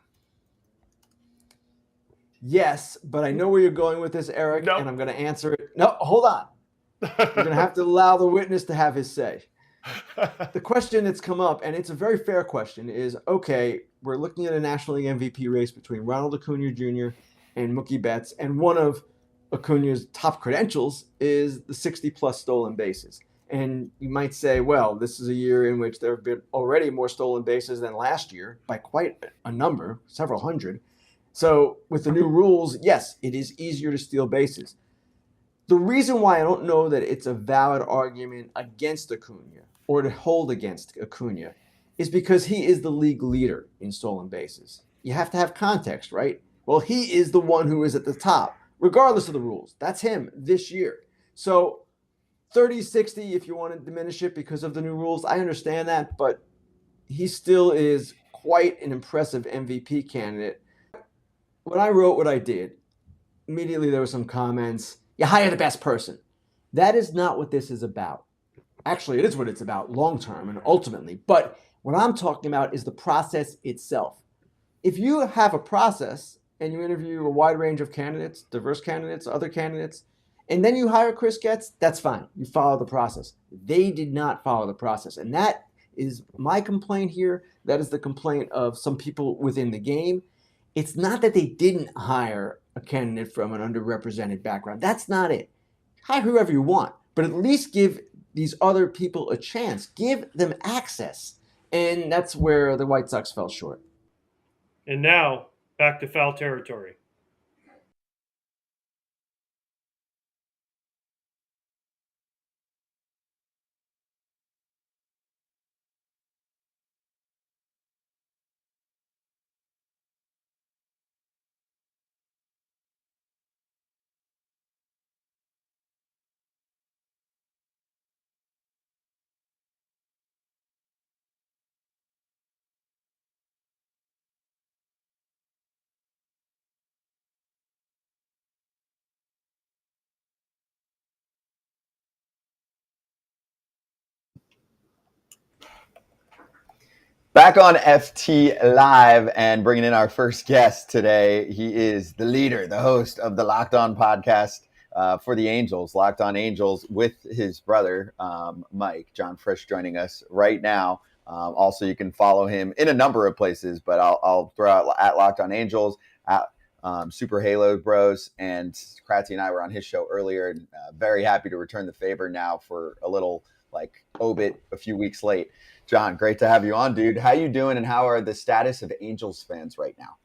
Yes, but I know where you're going with this, Eric, Nope. and I'm going to answer it. No, hold on. You're going to have to allow the witness to have his say. The question that's come up, and it's a very fair question, is, okay, we're looking at a National League MVP race between Ronald Acuna Jr. and Mookie Betts, and one of Acuna's top credentials is the 60-plus stolen bases. And you might say, well, this is a year in which there have been already more stolen bases than last year by quite a number, several hundred. So with the new rules, yes, it is easier to steal bases. The reason why I don't know that it's a valid argument against Acuna or to hold against Acuna is because he is the league leader in stolen bases. You have to have context, right? Well, he is the one who is at the top, regardless of the rules. That's him this year. So 30-60, if you want to diminish it because of the new rules, I understand that, but he still is quite an impressive MVP candidate. When I wrote what I did, immediately there were some comments, you hire the best person. That is not what this is about. Actually, it is what it's about long-term and ultimately, but what I'm talking about is the process itself. If you have a process and you interview a wide range of candidates, diverse candidates, other candidates, and then you hire Chris Getz, that's fine. You follow the process. They did not follow the process. And that is my complaint here. That is the complaint of some people within the game. It's not that they didn't hire a candidate from an underrepresented background. That's not it. Hire whoever you want, but at least give these other people a chance. Give them access. And that's where the White Sox fell short. And now, back to foul territory. Back on FT Live and bringing in our first guest today. He is the leader, the host of the Locked On podcast for the Angels, Locked On Angels, with his brother, Mike. Jon Frisch joining us right now. Also, you can follow him in a number of places, but I'll throw out at Locked On Angels, at Super Halo Bros, and Kratz and I were on his show earlier, and very happy to return the favor now for a little obit a few weeks late. Jon, great to have you on, dude. How you doing, and how are the status of Angels fans right now?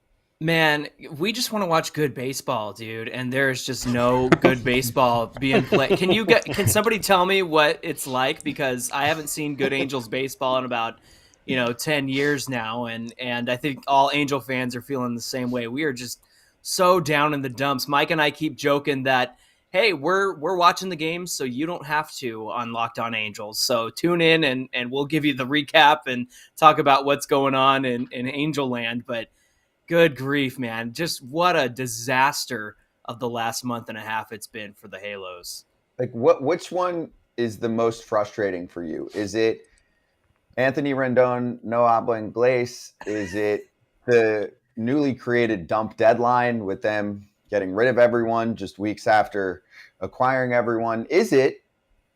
Man, we just want to watch good baseball, dude, and there's just no good baseball being played. Can somebody tell me what it's like? Because I haven't seen good Angels baseball in about 10 years now, and I think all Angel fans are feeling the same way. We are just so down in the dumps. Mike and I keep joking that, hey, we're watching the games, so you don't have to on Locked On Angels. So tune in, and we'll give you the recap and talk about what's going on in Angel Land. But good grief, man. Just what a disaster of the last month and a half it's been for the Halos. Which one is the most frustrating for you? Is it Anthony Rendon, no habla inglés? Is it the newly created dump deadline with them getting rid of everyone just weeks after acquiring everyone? Is it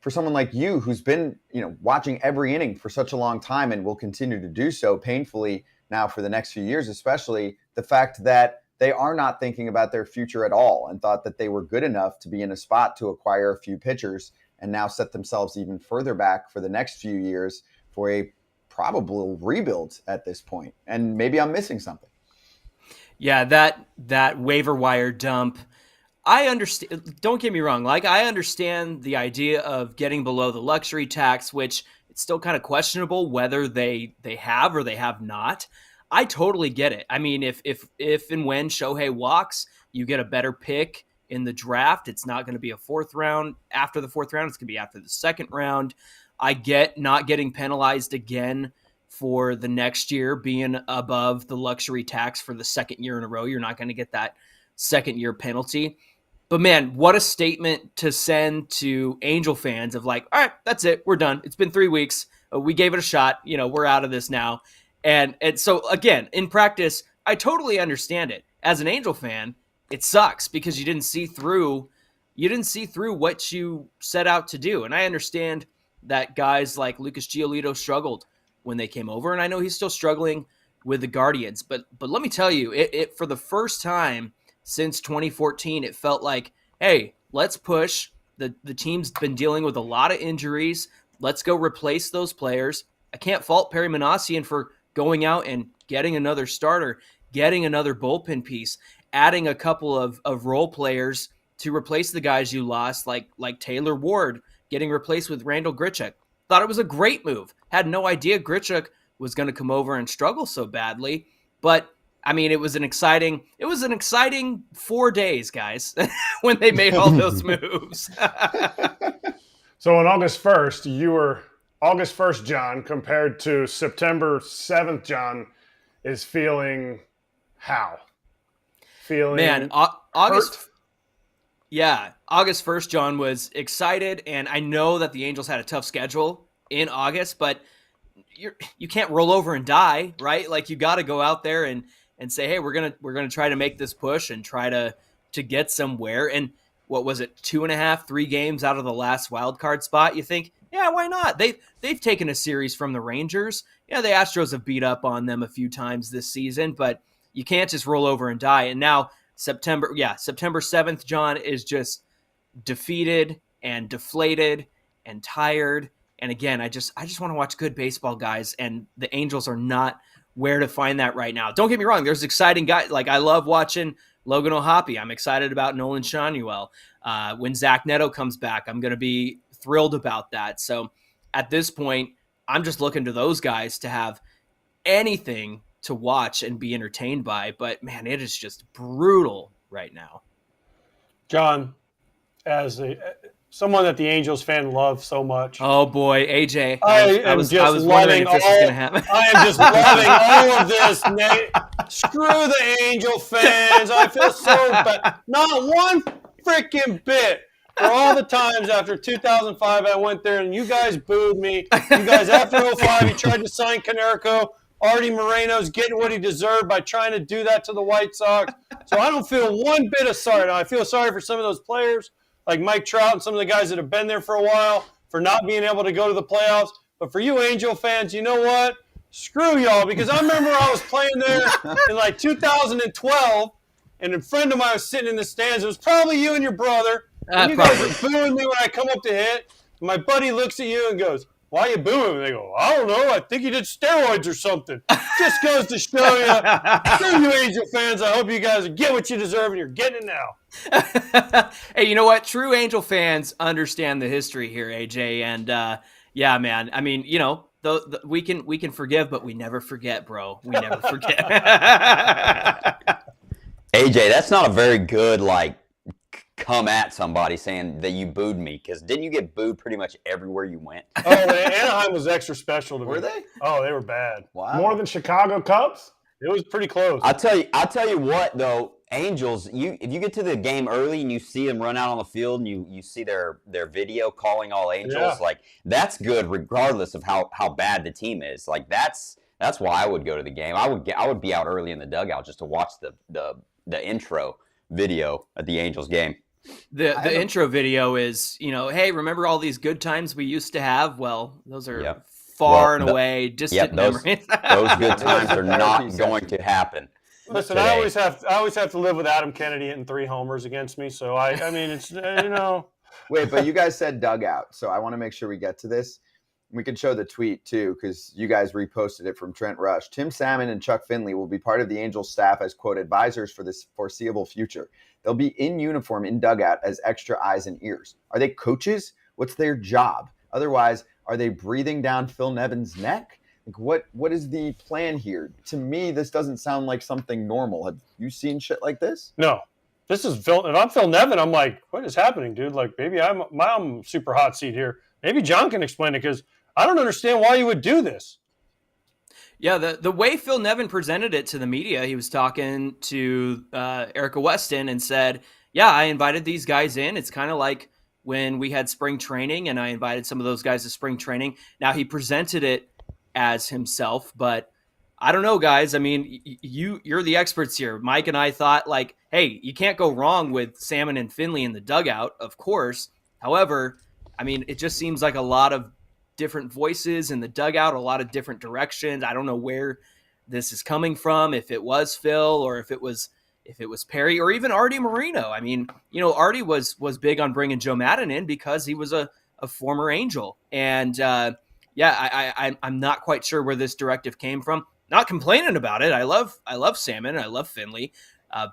for someone like you who's been, watching every inning for such a long time and will continue to do so painfully now for the next few years, especially the fact that they are not thinking about their future at all and thought that they were good enough to be in a spot to acquire a few pitchers and now set themselves even further back for the next few years for a probable rebuild at this point? And maybe I'm missing something. Yeah, that waiver wire dump. I understand. Don't get me wrong. Like, I understand the idea of getting below the luxury tax, which it's still kind of questionable whether they have or they have not. I totally get it. I mean, if and when Shohei walks, you get a better pick in the draft. It's not going to be a fourth round. After the fourth round, it's going to be after the second round. I get not getting penalized again for the next year being above the luxury tax for the second year in a row. You're not going to get that second year penalty. But man, what a statement to send to Angel fans of like, all right, that's it. We're done. It's been 3 weeks. We gave it a shot. We're out of this now. And so again, in practice, I totally understand it. As an Angel fan, it sucks because you didn't see through what you set out to do. And I understand that guys like Lucas Giolito struggled when they came over, and I know he's still struggling with the Guardians. But let me tell you, it for the first time since 2014, it felt like, hey, let's push. The team's been dealing with a lot of injuries. Let's go replace those players. I can't fault Perry Manassian for going out and getting another starter, getting another bullpen piece, adding a couple of role players to replace the guys you lost, like Taylor Ward getting replaced with Randall Grichuk. Thought it was a great move. Had no idea Grichuk was going to come over and struggle so badly. But I mean, it was an exciting 4 days, guys, when they made all those moves. So on August 1st, you were August 1st, John, compared to September 7th, John, is feeling how? Feeling August. hurt? Yeah, August 1st, John, was excited, and I know that the Angels had a tough schedule in August, but you can't roll over and die, right? Like, you got to go out there and say, hey, we're gonna try to make this push and try to get somewhere. And what was it, 2.5, 3 games out of the last wild card spot? You think, yeah, why not? They've taken a series from the Rangers. Yeah, the Astros have beat up on them a few times this season, but you can't just roll over and die. And now September 7th, John, is just defeated and deflated and tired. And again, I just want to watch good baseball, guys. And the Angels are not where to find that right now. Don't get me wrong. There's exciting guys. Like, I love watching Logan O'Hoppe. I'm excited about Nolan Shanuel. When Zach Neto comes back, I'm going to be thrilled about that. So at this point, I'm just looking to those guys to have anything to watch and be entertained by. But man, it is just brutal right now. John, as someone that the Angels fan loves so much. Oh boy, AJ. I was wondering if this was going to happen. I am just loving all of this, Nate. Screw the Angel fans. I feel so bad. Not one freaking bit. For all the times after 2005, I went there and you guys booed me. You guys, after 05, you tried to sign Canerico. Artie Moreno's getting what he deserved by trying to do that to the White Sox. So I don't feel one bit of sorry. Now, I feel sorry for some of those players, like Mike Trout and some of the guys that have been there for a while, for not being able to go to the playoffs. But for you Angel fans, you know what? Screw y'all, because I remember I was playing there in like 2012, and a friend of mine was sitting in the stands. It was probably you and your brother. And you guys are booing me when I come up to hit. My buddy looks at you and goes, why are you booing? And they go, I don't know. I think he did steroids or something. Just goes to show you. Screw you Angel fans. I hope you guys get what you deserve, and you're getting it now. Hey, you know what? True Angel fans understand the history here, AJ. And yeah, man. I mean, we can forgive, but we never forget, bro. We never forget. AJ, that's not a very good, come at somebody saying that you booed me, because didn't you get booed pretty much everywhere you went? Oh, man, Anaheim was extra special to me. Were they? Oh, they were bad. Wow. More than Chicago Cubs? It was pretty close. I'll tell you what, though, Angels, if you get to the game early and you see them run out on the field and you see their video calling all Angels, that's good regardless of how bad the team is. That's why I would go to the game. I would be out early in the dugout just to watch the intro video at the Angels game. The intro video is, hey, remember all these good times we used to have? Well, those are far and away distant memories. Those good times are not going to happen. Listen, today. I always have to live with Adam Kennedy hitting 3 homers against me. So I mean, it's Wait, but you guys said dugout, so I want to make sure we get to this. We could show the tweet too, because you guys reposted it from Trent Rush. Tim Salmon and Chuck Finley will be part of the Angels staff as, quote, advisors for this foreseeable future. They'll be in uniform in dugout as extra eyes and ears. Are they coaches? What's their job? Otherwise, are they breathing down Phil Nevin's neck? Like, what is the plan here? To me, this doesn't sound like something normal. Have you seen shit like this? No. This is Phil. If I'm Phil Nevin, I'm like, what is happening, dude? Like, maybe I'm super hot seat here. Maybe John can explain it, because I don't understand why you would do this. Yeah, the way Phil Nevin presented it to the media, he was talking to Erica Weston and said, yeah, I invited these guys in. It's kind of like when we had spring training and I invited some of those guys to spring training. Now, he presented it as himself, but I don't know, guys. I mean, you're the experts here. Mike and I thought, like, hey, you can't go wrong with Salmon and Finley in the dugout, of course. However, I mean, it just seems like a lot of different voices in the dugout, a lot of different directions. I don't know where this is coming from, if it was Phil or if it was Perry or even Artie Moreno. I mean, you know, Artie was big on bringing Joe Maddon in because he was a former Angel. And I'm not quite sure where this directive came from. Not complaining about it. I love Salmon. I love Finley.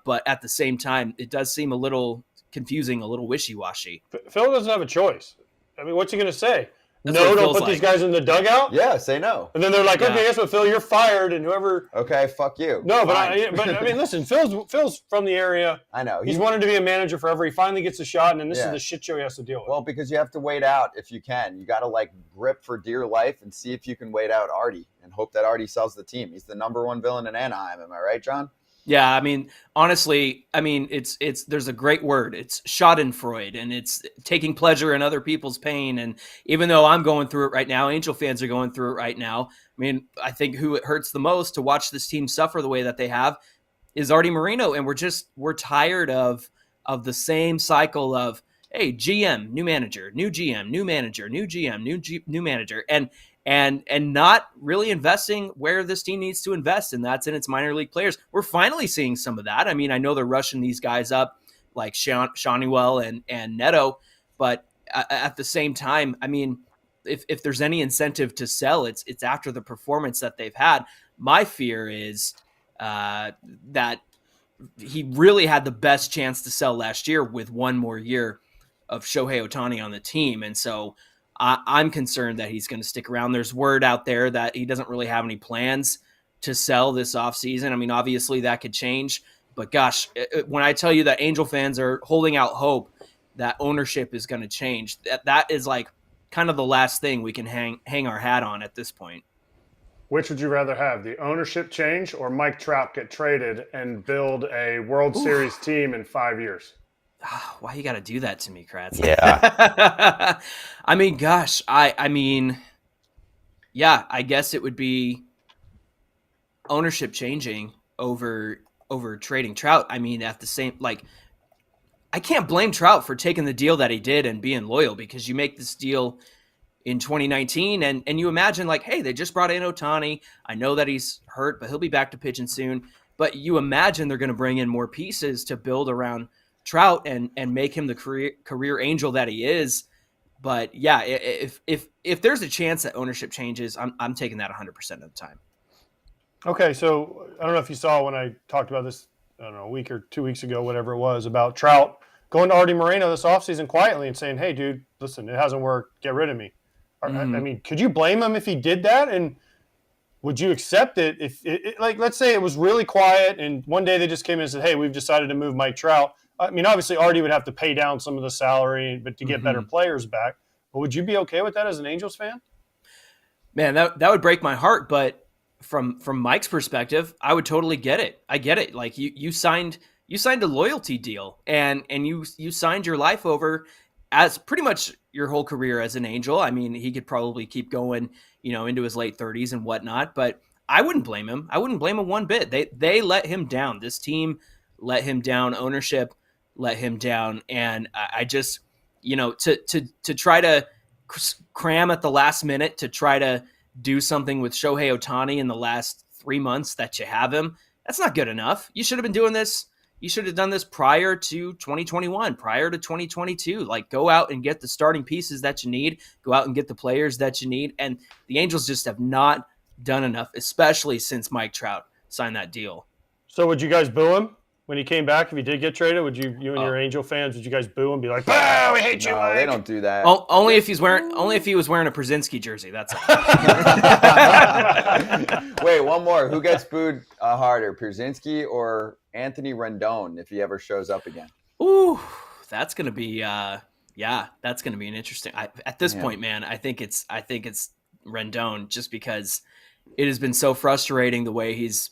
But at the same time, it does seem a little confusing, a little wishy-washy. Phil doesn't have a choice. I mean, what's he going to say? That's No, what it don't feels put these like. guys in the dugout? Yeah, say no. And then they're like, Yeah. okay, guess what, Phil, you're fired, and whoever. Okay, fuck you. No, but Fine. I mean, listen, Phil's from the area. I know. He's wanted to be a manager forever. He finally gets a shot, and then this Yeah. is the shit show he has to deal with. Well, because you have to wait out if you can. You got to like grip for dear life and see if you can wait out Artie and hope that Artie sells the team. He's the number one villain in Anaheim. Am I right, John? Yeah, I mean, honestly, I mean, it's there's a great word. It's schadenfreude, and it's taking pleasure in other people's pain. And even though I'm going through it right now, Angel fans are going through it right now. I mean, I think who it hurts the most to watch this team suffer the way that they have is Artie Moreno, and we're tired of the same cycle of, hey, GM, new manager, new GM, new manager, new GM, new manager, and not really investing where this team needs to invest, and that's in its minor league players. We're finally seeing some of that. I mean, I know they're rushing these guys up like Shawniwell and Neto, but at the same time, I mean, if there's any incentive to sell, it's after the performance that they've had. My fear is that he really had the best chance to sell last year with one more year of Shohei Ohtani on the team, and so I'm concerned that he's going to stick around. There's word out there that he doesn't really have any plans to sell this offseason. I mean, obviously that could change, but gosh, when I tell you that Angel fans are holding out hope that ownership is going to change, that is like kind of the last thing we can hang our hat on at this point. Which would you rather have, the ownership change or Mike Trout get traded and build a World Series team in 5 years? Why you got to do that to me, Kratz? Yeah. I mean, gosh, I mean, yeah, I guess it would be ownership changing over trading Trout. I mean, at the same, like, I can't blame Trout for taking the deal that he did and being loyal, because you make this deal in 2019 and you imagine, like, hey, they just brought in Ohtani. I know that he's hurt, but he'll be back to pitching soon. But you imagine they're going to bring in more pieces to build around Trout and make him the career Angel that he is. But yeah, if there's a chance that ownership changes, I'm taking that 100% of the time. Okay, so I don't know if you saw when I talked about this, I don't know, a week or 2 weeks ago, whatever it was, about Trout going to Artie Moreno this offseason quietly and saying, hey, dude, listen, it hasn't worked. Get rid of me. I mean, could you blame him if he did that? And would you accept it if, like, let's say it was really quiet and one day they just came in and said, hey, we've decided to move Mike Trout. I mean, obviously, Artie would have to pay down some of the salary, but to get better players back. But would you be okay with that as an Angels fan? Man, that would break my heart. But from Mike's perspective, I would totally get it. I get it. Like, you signed a loyalty deal, and you signed your life over as pretty much your whole career as an Angel. I mean, he could probably keep going, into his late 30s and whatnot. But I wouldn't blame him. I wouldn't blame him one bit. They let him down. This team let him down. Ownership let him down. And I just, to try to cram at the last minute to try to do something with Shohei Ohtani in the last 3 months that you have him, that's not good enough. You should have been doing this, you should have done this prior to 2021, prior to 2022. Like, go out and get the starting pieces that you need, go out and get the players that you need. And the Angels just have not done enough, especially since Mike Trout signed that deal. So would you guys boo him when he came back? If he did get traded, would you and your Angel fans, would you guys boo him? Be like, "Oh, we hate you, No, Mike." they don't do that. Only if he was wearing a Pierzynski jersey. That's it. Wait, one more. Who gets booed harder, Pierzynski or Anthony Rendon if he ever shows up again? Ooh, that's gonna be that's gonna be an interesting. At this point, man, I think it's Rendon, just because it has been so frustrating the way he's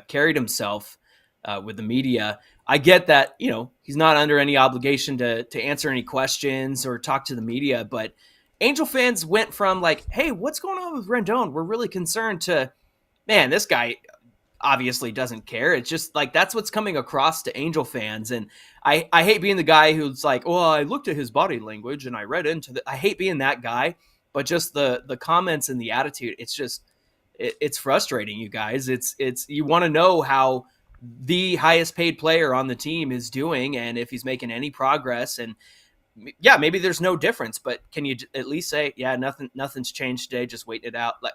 carried himself with the media. I get that, he's not under any obligation to answer any questions or talk to the media, but Angel fans went from like, hey, what's going on with Rendon? We're really concerned, to, man, this guy obviously doesn't care. It's just like, that's what's coming across to Angel fans. And I hate being the guy who's like, well, I looked at his body language and I read into I hate being that guy, but just the comments and the attitude, it's just, it's frustrating, you guys. It's you want to know how the highest paid player on the team is doing, and if he's making any progress. And yeah, maybe there's no difference, but can you at least say, yeah, nothing's changed today, just waiting it out? Like,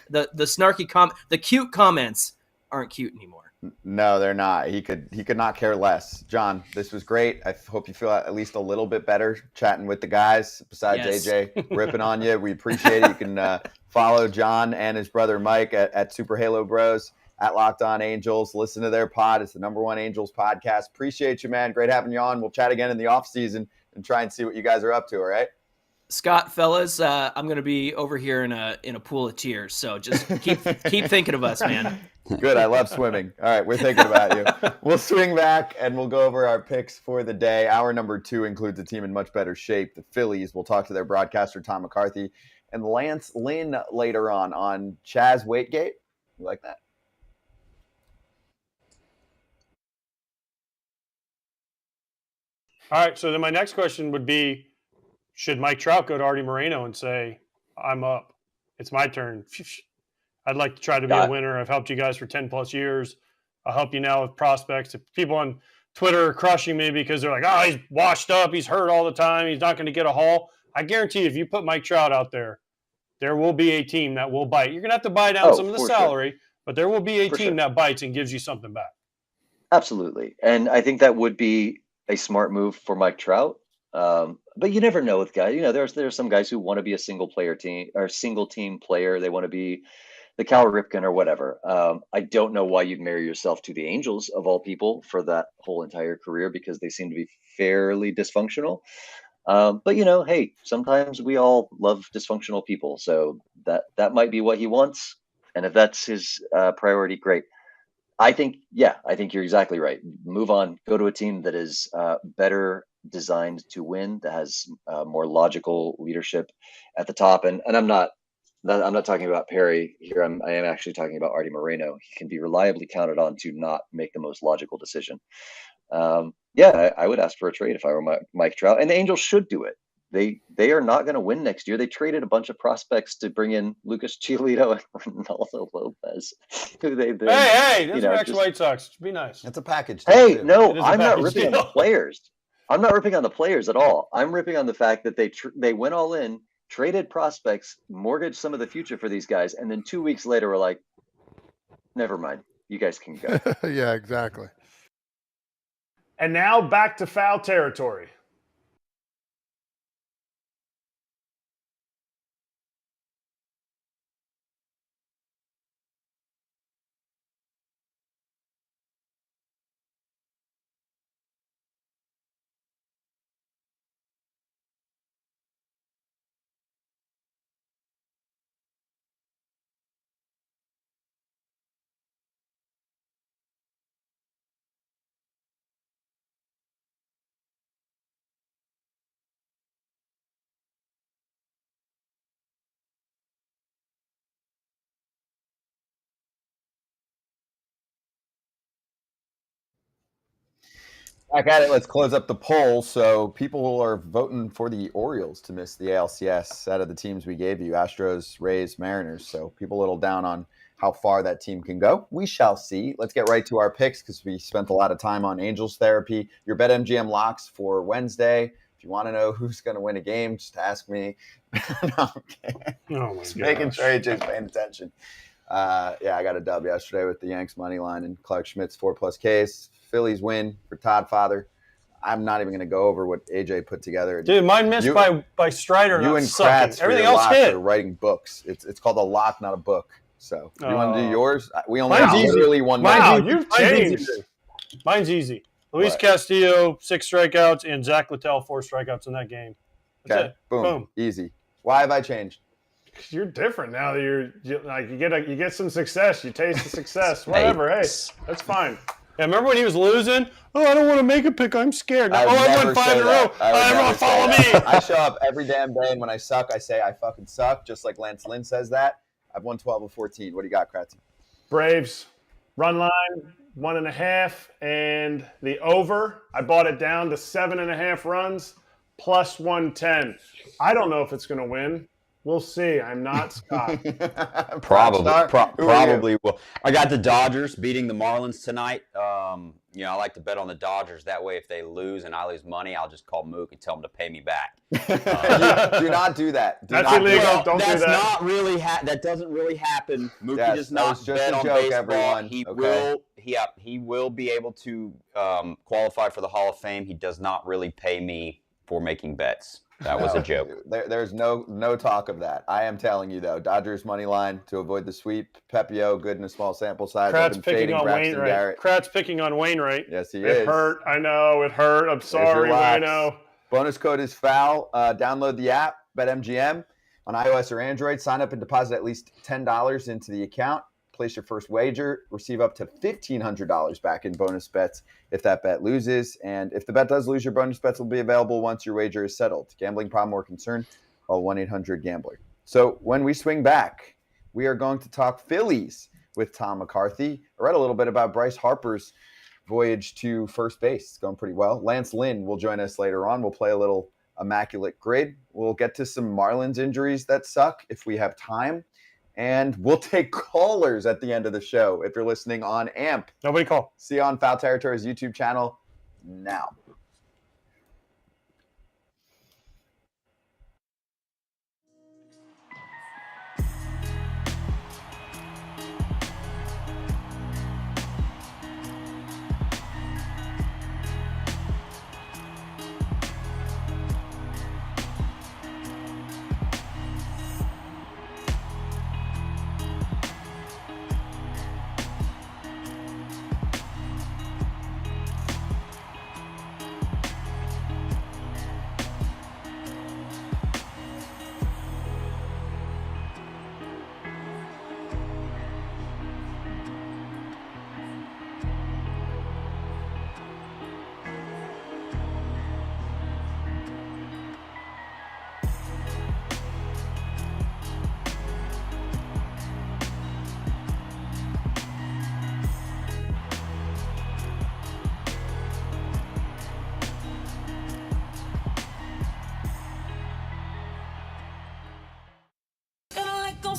the snarky the cute comments aren't cute anymore. No, they're not. He could not care less. John, this was great. I hope you feel at least a little bit better chatting with the guys besides AJ ripping on you. We appreciate it. You can follow John and his brother Mike at Super Halo Bros, at Locked On Angels. Listen to their pod. It's the #1 Angels podcast. Appreciate you, man. Great having you on. We'll chat again in the off season and try and see what you guys are up to. All right. Scott, fellas, I'm going to be over here in a pool of tears. So just keep thinking of us, man. Good. I love swimming. All right. We're thinking about you. We'll swing back and we'll go over our picks for the day. Hour number 2 includes a team in much better shape, the Phillies. We'll talk to their broadcaster, Tom McCarthy, and Lance Lynn later on Chaz Waitgate. You like that? All right. So then my next question would be, should Mike Trout go to Artie Moreno and say, I'm up, it's my turn? I'd like to try to be a winner. I've helped you guys for 10 plus years. I'll help you now with prospects. If people on Twitter are crushing me because they're like, oh, he's washed up, he's hurt all the time, he's not going to get a haul. I guarantee you, if you put Mike Trout out there, there will be a team that will bite. You're going to have to buy down some of the salary, but there will be a team that bites and gives you something back. Absolutely. And I think that would be a smart move for Mike Trout. But you never know with guys. There's some guys who want to be a single team player. They want to be the Cal Ripken or whatever. I don't know why you'd marry yourself to the Angels of all people for that whole entire career, because they seem to be fairly dysfunctional. But hey, sometimes we all love dysfunctional people. So that might be what he wants. And if that's his priority, great. I think you're exactly right. Move on, go to a team that is better designed to win, that has more logical leadership at the top. And I'm not talking about Perry here. I am actually talking about Artie Moreno. He can be reliably counted on to not make the most logical decision. I would ask for a trade if I were Mike Trout, and the Angels should do it. They are not going to win next year. They traded a bunch of prospects to bring in Lucas Giolito and Ronaldo Lopez. Who they then, hey, those are ex-White Sox. Be nice. It's a package. Hey, no, I'm not ripping on the players. I'm not ripping on the players at all. I'm ripping on the fact that they went all in, traded prospects, mortgaged some of the future for these guys, and then 2 weeks later were like, never mind, you guys can go. Yeah, exactly. And now back to foul territory. Back at it. Let's close up the poll. So people are voting for the Orioles to miss the ALCS out of the teams we gave you: Astros, Rays, Mariners. So people a little down on how far that team can go. We shall see. Let's get right to our picks because we spent a lot of time on Angels therapy. Your Bet MGM locks for Wednesday. If you want to know who's going to win a game, just ask me. No, I'm kidding. Oh my Just god! making sure AJ's paying attention. I got a dub yesterday with the Yanks money line and Clark Schmidt's 4+ Ks. Phillies win for Todd Father. I'm not even going to go over what AJ put together. Dude, mine missed by Strider. You not and sucking. Kratz Everything for your else locks hit. are writing books. It's called a lock, not a book. So you want to do yours? We only Mine's have easy. literally one. Wow, minute. you've changed. Mine's easy. Luis Castillo, 6 strikeouts, and Zach Littell, 4 strikeouts in that game. That's Okay, it. boom, easy. Why have I changed? You're different now that you get some success. You taste the success. Whatever. Hey, that's fine. Yeah, remember when he was losing? Oh, I don't want to make a pick. I'm scared. Now, I won 5 in a row. Everyone follow me. I show up every damn day, and when I suck, I say I fucking suck, just like Lance Lynn says that. I've won 12 of 14. What do you got, Kratz? Braves run line 1.5, and the over. I bought it down to 7.5 runs plus 110. I don't know if it's going to win. We'll see. I'm not Scott. Probably will. I got the Dodgers beating the Marlins tonight. I like to bet on the Dodgers. That way, if they lose and I lose money, I'll just call Mook and tell him to pay me back. Do not do that. That's illegal. Don't do that. That's not really that doesn't really happen. Mookie does not bet on baseball. Everyone. He will be able to qualify for the Hall of Fame. He does not really pay me for making bets. That was a joke. There's no talk of that. I am telling you, though, Dodgers money line to avoid the sweep. Pepio, good in a small sample size. Kratz picking on Wainwright. Kratz picking on Wainwright. Yes, he is. It hurt. I know. It hurt. I'm sorry. I know. Bonus code is foul. Download the app, Bet MGM, on iOS or Android. Sign up and deposit at least $10 into the account. Place your first wager. Receive up to $1,500 back in bonus bets if that bet loses. And if the bet does lose, your bonus bets will be available once your wager is settled. Gambling problem or concern? Call 1-800-GAMBLER. So when we swing back, we are going to talk Phillies with Tom McCarthy. I read a little bit about Bryce Harper's voyage to first base. It's going pretty well. Lance Lynn will join us later on. We'll play a little Immaculate Grid. We'll get to some Marlins injuries that suck if we have time. And we'll take callers at the end of the show if you're listening on AMP. Nobody call. See you on Foul Territory's YouTube channel now.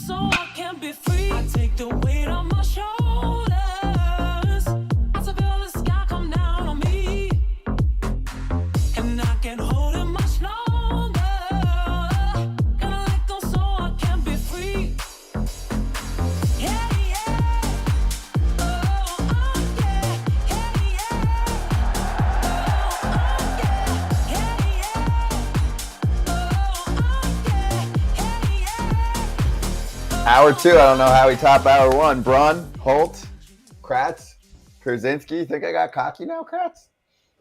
So I can be free. I take the weight on my shoulders. I feel the sky come down on me, and I can't hold it much longer. Gotta let go so I can be free. Yeah, yeah. Oh, yeah. Yeah, yeah. Oh, yeah. Yeah, yeah. Oh, yeah. Yeah, yeah. Hour 2, I don't know how we top hour 1. Braun, Holt, Kratz, Pierzynski. You think I got cocky now, Kratz?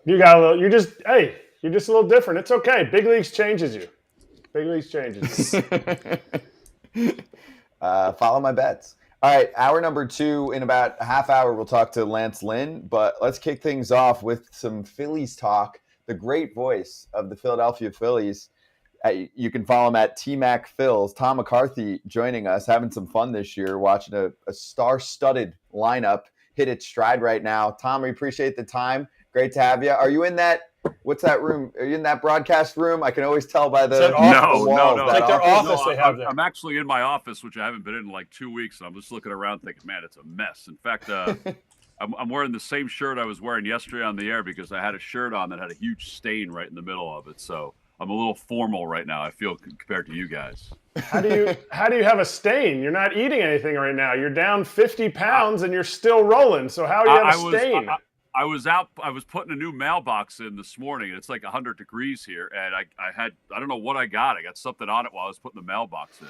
You're just a little different. It's okay. Big Leagues changes you. Big Leagues changes you. Follow my bets. All right, hour number 2. In about a half hour, we'll talk to Lance Lynn. But let's kick things off with some Phillies talk. The great voice of the Philadelphia Phillies. You can follow him at TMacPhils. Tom McCarthy joining us, having some fun this year, watching a star-studded lineup hit its stride right now. Tom, we appreciate the time. Great to have you. Are you in that What's that room? Are you in that broadcast room? I can always tell by the, Is that the office? walls. No. It's like their office they have there. I'm actually in my office, which I haven't been in like 2 weeks, and I'm just looking around thinking, man, it's a mess. In fact, I'm wearing the same shirt I was wearing yesterday on the air because I had a shirt on that had a huge stain right in the middle of it. So I'm a little formal right now, I feel, compared to you guys. How do you have a stain? You're not eating anything right now. You're down 50 pounds and you're still rolling. So how do you have a stain? I was putting a new mailbox in this morning. It's like 100 degrees here, and I don't know what I got. I got something on it while I was putting the mailbox in.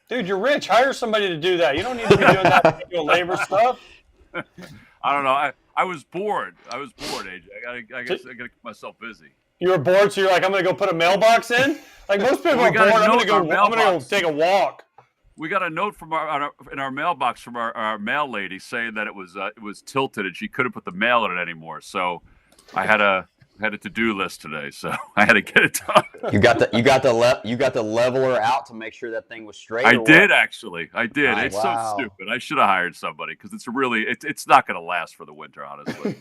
Dude, you're rich. Hire somebody to do that. You don't need to be doing that manual labor stuff. I don't know. I was bored. AJ. I guess I got to keep myself busy. You were bored, so you're like, I'm going to go put a mailbox in? Like, most people are bored. I'm going to go take a walk. We got a note from in our mailbox from our mail lady saying that it was tilted and she couldn't put the mail in it anymore. So I had a to-do list today, so I had to get it done. You got the leveler out to make sure that thing was straight. I did actually. I did. Oh, it's wow. so stupid. I should have hired somebody because it's not going to last for the winter, honestly.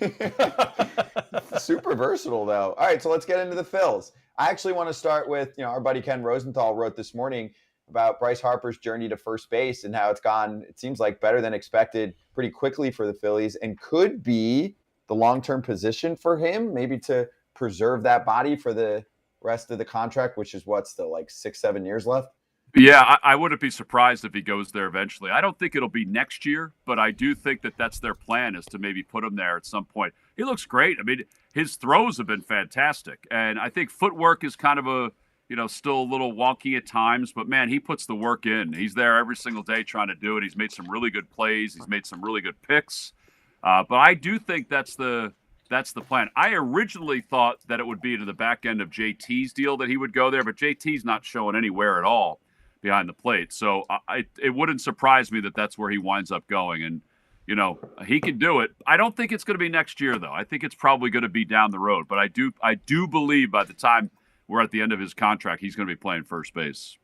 Super versatile, though. All right, so let's get into the Phils. I actually want to start with, our buddy Ken Rosenthal wrote this morning about Bryce Harper's journey to first base and how it's gone, it seems like, better than expected pretty quickly for the Phillies and could be the long-term position for him, maybe to preserve that body for the rest of the contract, which is still like 6-7 years left. Yeah, I wouldn't be surprised if he goes there eventually. I don't think it'll be next year, but I do think that that's their plan, is to maybe put him there at some point. He looks great. I mean, his throws have been fantastic, and I think footwork is kind of still a little wonky at times, but man, he puts the work in. He's there every single day trying to do it. He's made some really good plays. He's made some really good picks. But I do think that's the plan. I originally thought that it would be to the back end of JT's deal that he would go there, but JT's not showing anywhere at all behind the plate. So it wouldn't surprise me that that's where he winds up going. And, he can do it. I don't think it's going to be next year, though. I think it's probably going to be down the road. But I do believe by the time we're at the end of his contract, he's going to be playing first base.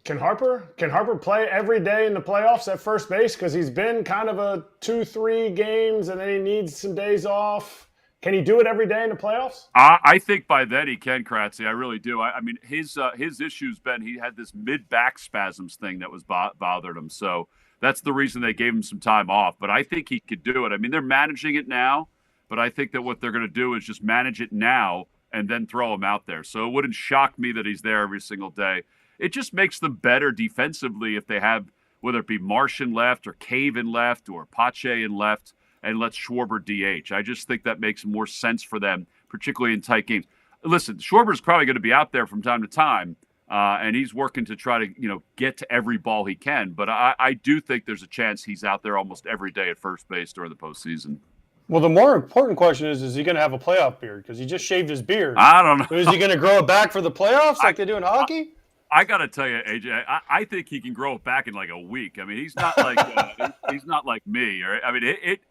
Can Harper play every day in the playoffs at first base? Because he's been kind of a 2-3 games and then he needs some days off. Can he do it every day in the playoffs? I think by then he can, Kratz. I really do. I mean, his issue's been he had this mid-back spasms thing that was bothered him. So that's the reason they gave him some time off. But I think he could do it. I mean, they're managing it now, but I think that what they're going to do is just manage it now and then throw him out there. So it wouldn't shock me that he's there every single day. It just makes them better defensively if they have, whether it be Martian left or Cave in left or Pache in left, and let Schwarber DH. I just think that makes more sense for them, particularly in tight games. Listen, Schwarber's probably going to be out there from time to time, and he's working to try to get to every ball he can. But I do think there's a chance he's out there almost every day at first base during the postseason. Well, the more important question is he going to have a playoff beard? Because he just shaved his beard. I don't know. So is he going to grow it back for the playoffs like they do in hockey? I got to tell you, AJ, I think he can grow it back in like a week. I mean, he's not like he's not like me. Right? I mean,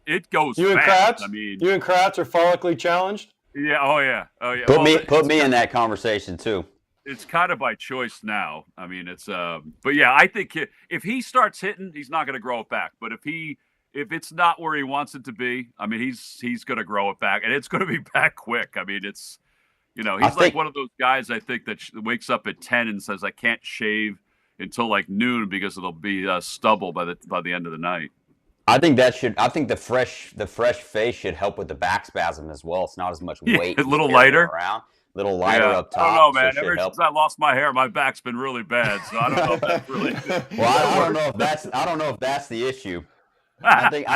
it goes you fast. And Kratz? You and Kratz are follically challenged? Yeah. Oh, yeah. Put me in that conversation, too. It's kind of by choice now. I mean, it's but yeah, I think if he starts hitting, he's not going to grow it back. But if it's not where he wants it to be, I mean, he's going to grow it back, and it's going to be back quick. I mean, it's he's like one of those guys I think that wakes up at 10 and says I can't shave until like noon because it'll be stubble by the end of the night. I think the fresh face should help with the back spasm as well. It's not as much weight. A little lighter around. Little lighter up top. I don't know, man. So Ever since I lost my hair, my back's been really bad. So I don't know if that's really. Well, I don't know if that's the issue. I think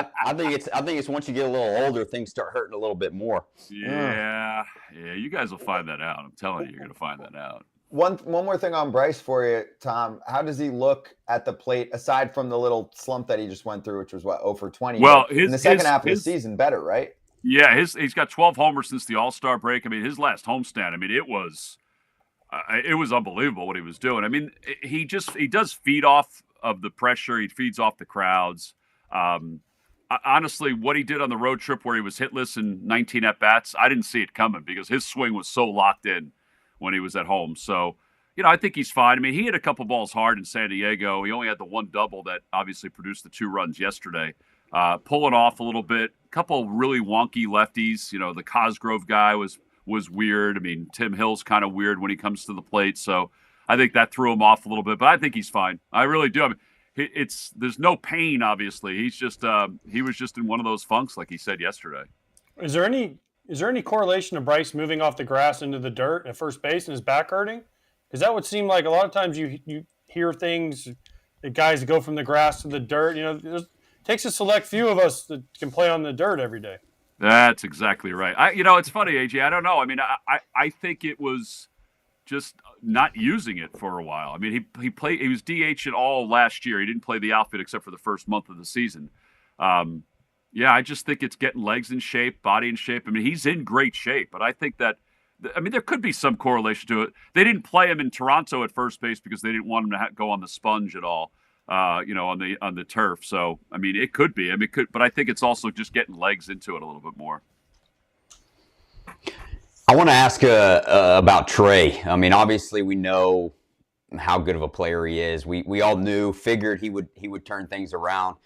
it's once you get a little older, things start hurting a little bit more. Yeah. You guys will find that out. I'm telling you, you're gonna find that out. One more thing on Bryce for you, Tom. How does he look at the plate aside from the little slump that he just went through, which was 0 for 20? Well, in the second half of the season, better, right? Yeah, he's got 12 homers since the All-Star break. I mean, his last homestand, I mean, it was unbelievable what he was doing. I mean, he does feed off of the pressure. He feeds off the crowds. Honestly, what he did on the road trip where he was hitless in 19 at-bats, I didn't see it coming because his swing was so locked in when he was at home. So, I think he's fine. I mean, he hit a couple balls hard in San Diego. He only had the one double that obviously produced the 2 runs yesterday. Pulling off a little bit. A couple really wonky lefties. The Cosgrove guy was was weird. I mean, Tim Hill's kind of weird when he comes to the plate, so I think that threw him off a little bit. But I think he's fine. I really do. I mean, there's no pain, obviously. He's just he was just in one of those funks, like he said yesterday. Is there any correlation to Bryce moving off the grass into the dirt at first base and his back hurting? Because that would seem like a lot of times you hear things that guys go from the grass to the dirt. You know, it takes a select few of us that can play on the dirt every day. That's exactly right. It's funny, AJ. I don't know. I mean, I think it was just not using it for a while. I mean, he played. He was DH at all last year. He didn't play the outfit except for the first month of the season. Yeah, I just think it's getting legs in shape, body in shape. I mean, he's in great shape, but I think that, there could be some correlation to it. They didn't play him in Toronto at first base because they didn't want him to go on the sponge at all, on the turf. So, I mean, it could be. I mean, it could, but I think it's also just getting legs into it a little bit more. I want to ask about Trey. I mean, obviously we know how good of a player he is. We all figured he would turn things around.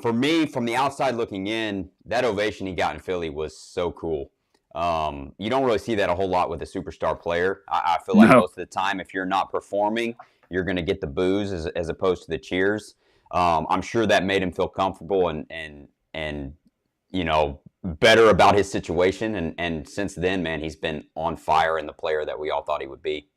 For me, from the outside looking in, that ovation he got in Philly was so cool. You don't really see that a whole lot with a superstar player. I feel like most of the time, if you're not performing, you're going to get the boos as opposed to the cheers. I'm sure that made him feel comfortable and better about his situation. And since then, man, he's been on fire and the player that we all thought he would be.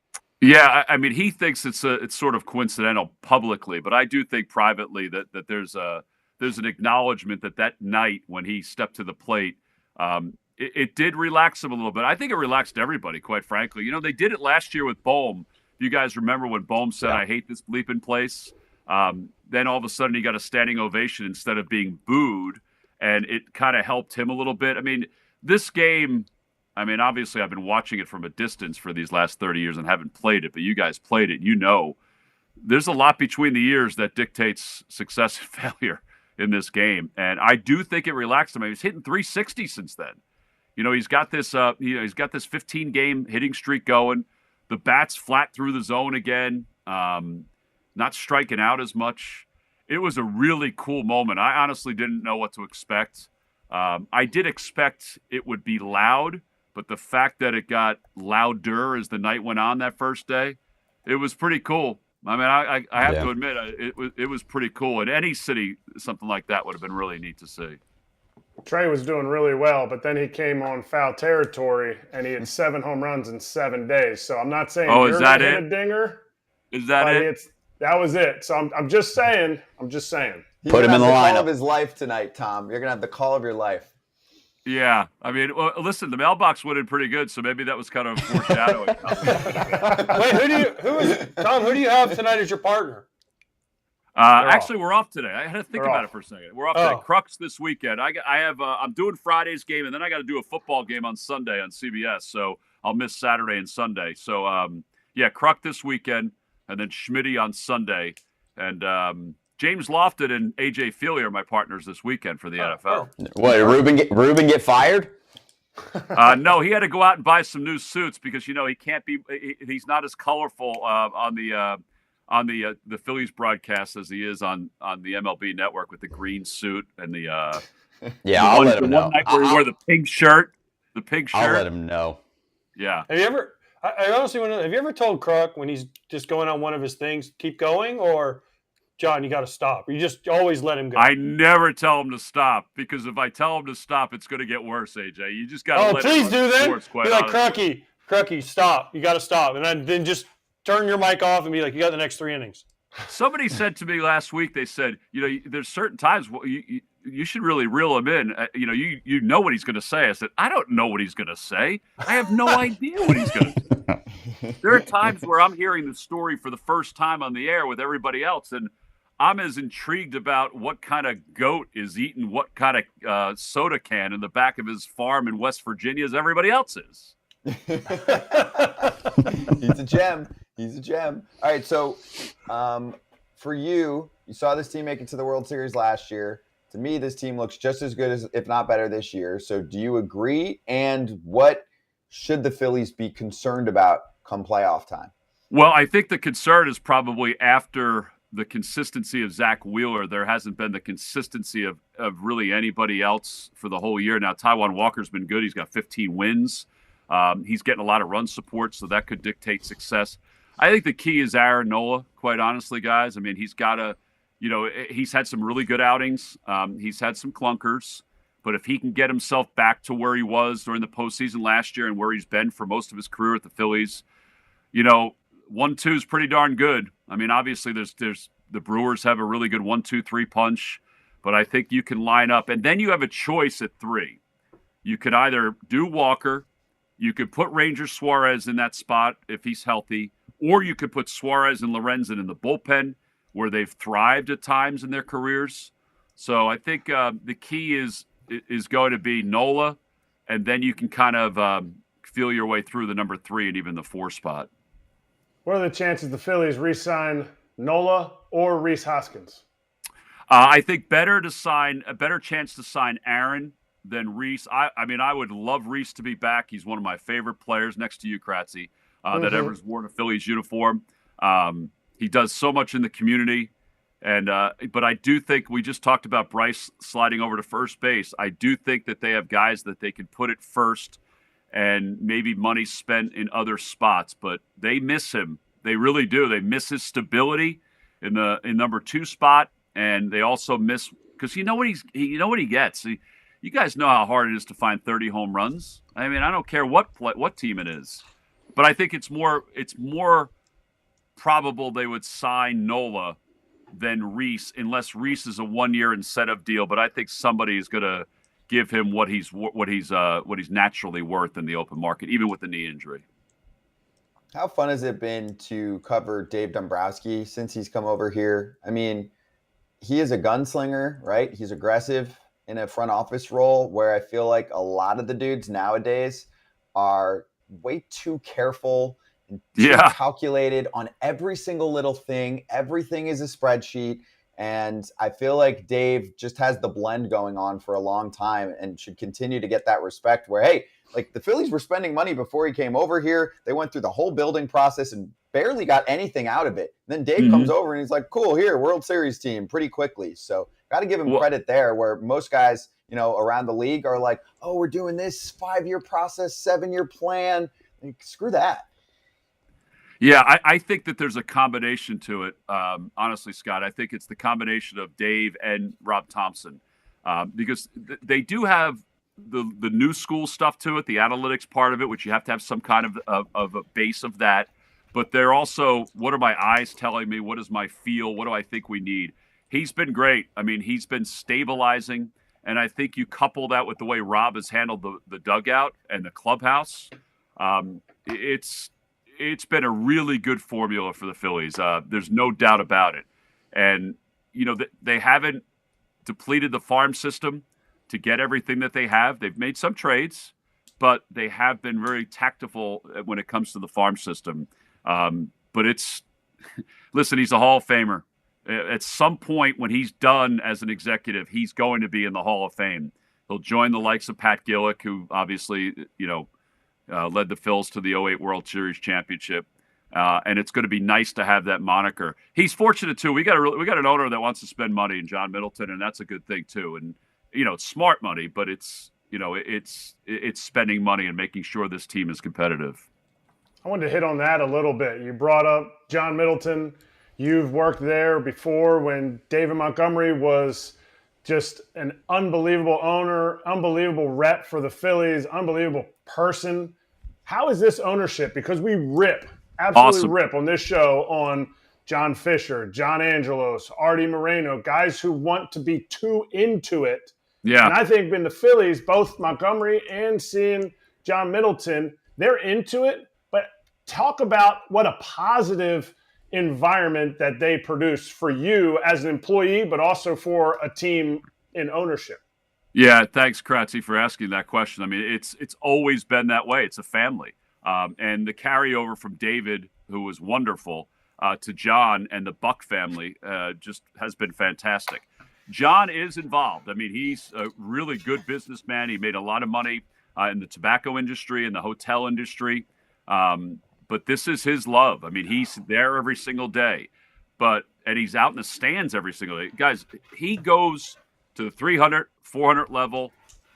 Yeah, I mean, he thinks it's sort of coincidental publicly, but I do think privately that there's an acknowledgement that night when he stepped to the plate, it did relax him a little bit. I think it relaxed everybody, quite frankly. You know, they did it last year with Bohm. You guys remember when Bohm said, "I hate this bleeping place"? Then all of a sudden he got a standing ovation instead of being booed, and it kind of helped him a little bit. I mean, this game, obviously I've been watching it from a distance for these last 30 years and haven't played it, but you guys played it. You know, there's a lot between the ears that dictates success and failure in this game. And I do think it relaxed him. He's hitting 360 since then. You know, he's got this 15-game hitting streak going. The bat's flat through the zone again, not striking out as much. It was a really cool moment. I honestly didn't know what to expect. I did expect it would be loud, but the fact that it got louder as the night went on that first day, it was pretty cool. I mean, I have to admit, it was pretty cool. In any city, something like that would have been really neat to see. Trey was doing really well, but then he came on foul territory, and he had 7 home runs in 7 days. So I'm not saying you're going to hit a dinger. Is that it? That was it. So I'm just saying. Put him in the lineup. Call of his life tonight, Tom. You're going to have the call of your life. Yeah. I mean, well, listen, the mailbox went in pretty good, so maybe that was kind of foreshadowing. Wait, who do you have tonight as your partner? Actually, we're off today. I had to think about it for a second. We're off today. Crux this weekend. I'm doing Friday's game, and then I got to do a football game on Sunday on CBS, so I'll miss Saturday and Sunday. So, Kruk this weekend, and then Schmitty on Sunday. And James Lofton and AJ Feely are my partners this weekend for the NFL. What, did Ruben get fired? No, he had to go out and buy some new suits because, he can't be – he's not as colorful on the Phillies broadcast as he is on the MLB Network with the green suit and the I'll let him know. One night where he wore the pink shirt. I'll let him know. Yeah. Have you ever? I honestly want to. Have you ever told Kruk when he's just going on one of his things, keep going, or John, you got to stop? Or you just always let him go? I never tell him to stop because if I tell him to stop, it's going to get worse. AJ, you just got to. Oh, please do then. Be like Krucky, stop! You got to stop, and then just turn your mic off and be like, you got the next 3 innings. Somebody said to me last week, they said, there's certain times you should really reel him in. You know what he's going to say. I said, I don't know what he's going to say. I have no idea what he's going to say. There are times where I'm hearing the story for the first time on the air with everybody else, and I'm as intrigued about what kind of goat is eating what kind of soda can in the back of his farm in West Virginia as everybody else is. He's a gem. All right, so for you saw this team make it to the World Series last year. To me, this team looks just as good as, if not better, this year. So do you agree? And what should the Phillies be concerned about come playoff time? Well, I think the concern is probably after the consistency of Zach Wheeler. There hasn't been the consistency of really anybody else for the whole year. Now, Taijuan Walker's been good. He's got 15 wins. He's getting a lot of run support, so that could dictate success. I think the key is Aaron Nola, quite honestly, guys. I mean, he's got to, he's had some really good outings. He's had some clunkers. But if he can get himself back to where he was during the postseason last year and where he's been for most of his career at the Phillies, 1-2 is pretty darn good. I mean, obviously, there's the Brewers have a really good 1-2-3 punch, but I think you can line up. And then you have a choice at 3. You could either do Walker, you could put Ranger Suarez in that spot if he's healthy, or you could put Suarez and Lorenzen in the bullpen where they've thrived at times in their careers. So I think the key is going to be Nola, and then you can kind of feel your way through the number 3 and even the 4 spot. What are the chances the Phillies re-sign Nola or Rhys Hoskins? I think a better chance to sign Aaron than Rhys. I mean, I would love Rhys to be back. He's one of my favorite players next to you, Kratzy, that ever has worn a Phillies uniform. He does so much in the community. But I do think we just talked about Bryce sliding over to first base. I do think that they have guys that they can put at first and maybe money spent in other spots, but they miss him. They really do. They miss his stability in number 2 spot, and they also miss because what he gets. You guys know how hard it is to find 30 home runs. I mean, I don't care what team it is, but I think it's more probable they would sign Nola than Rhys, unless Rhys is a 1-year incentive deal. But I think somebody is going to give him what he's naturally worth in the open market, even with the knee injury. How fun has it been to cover Dave Dombrowski since he's come over here? I mean, he is a gunslinger, right? He's aggressive in a front office role where I feel like a lot of the dudes nowadays are way too careful and too calculated on every single little thing. Everything is a spreadsheet. And I feel like Dave just has the blend going on for a long time and should continue to get that respect where, hey, like the Phillies were spending money before he came over here. They went through the whole building process and barely got anything out of it. And then Dave comes over and he's like, cool, here, World Series team pretty quickly. So got to give him credit there where most guys, around the league are like, oh, we're doing this 5-year process, 7-year plan. Like, screw that. Yeah, I think that there's a combination to it. Honestly, Scott, I think it's the combination of Dave and Rob Thompson because they do have the new school stuff to it, the analytics part of it, which you have to have some kind of a base of that. But they're also, what are my eyes telling me? What is my feel? What do I think we need? He's been great. I mean, he's been stabilizing. And I think you couple that with the way Rob has handled the dugout and the clubhouse. It's been a really good formula for the Phillies. There's no doubt about it. And, they haven't depleted the farm system to get everything that they have. They've made some trades, but they have been very tactful when it comes to the farm system. But listen, he's a Hall of Famer. At some point when he's done as an executive, he's going to be in the Hall of Fame. He'll join the likes of Pat Gillick, who obviously, led the Phils to the 2008 World Series championship. And it's going to be nice to have that moniker. He's fortunate too. We got an owner that wants to spend money in John Middleton, and that's a good thing too. And, it's smart money, but it's spending money and making sure this team is competitive. I wanted to hit on that a little bit. You brought up John Middleton. You've worked there before when David Montgomery was just an unbelievable owner, unbelievable rep for the Phillies, unbelievable person. How is this ownership? Because we absolutely rip on this show on John Fisher, John Angelos, Artie Moreno, guys who want to be too into it. Yeah. And I think in the Phillies, both Montgomery and seeing John Middleton, they're into it. But talk about what a positive environment that they produce for you as an employee, but also for a team in ownership. Yeah, thanks, Kratzy, for asking that question. I mean, it's always been that way. It's a family. And the carryover from David, who was wonderful, to John and the Buck family just has been fantastic. John is involved. I mean, he's a really good businessman. He made a lot of money in the tobacco industry and the hotel industry. But this is his love. I mean, he's there every single day. And he's out in the stands every single day. Guys, he goes to the 300, 400 level,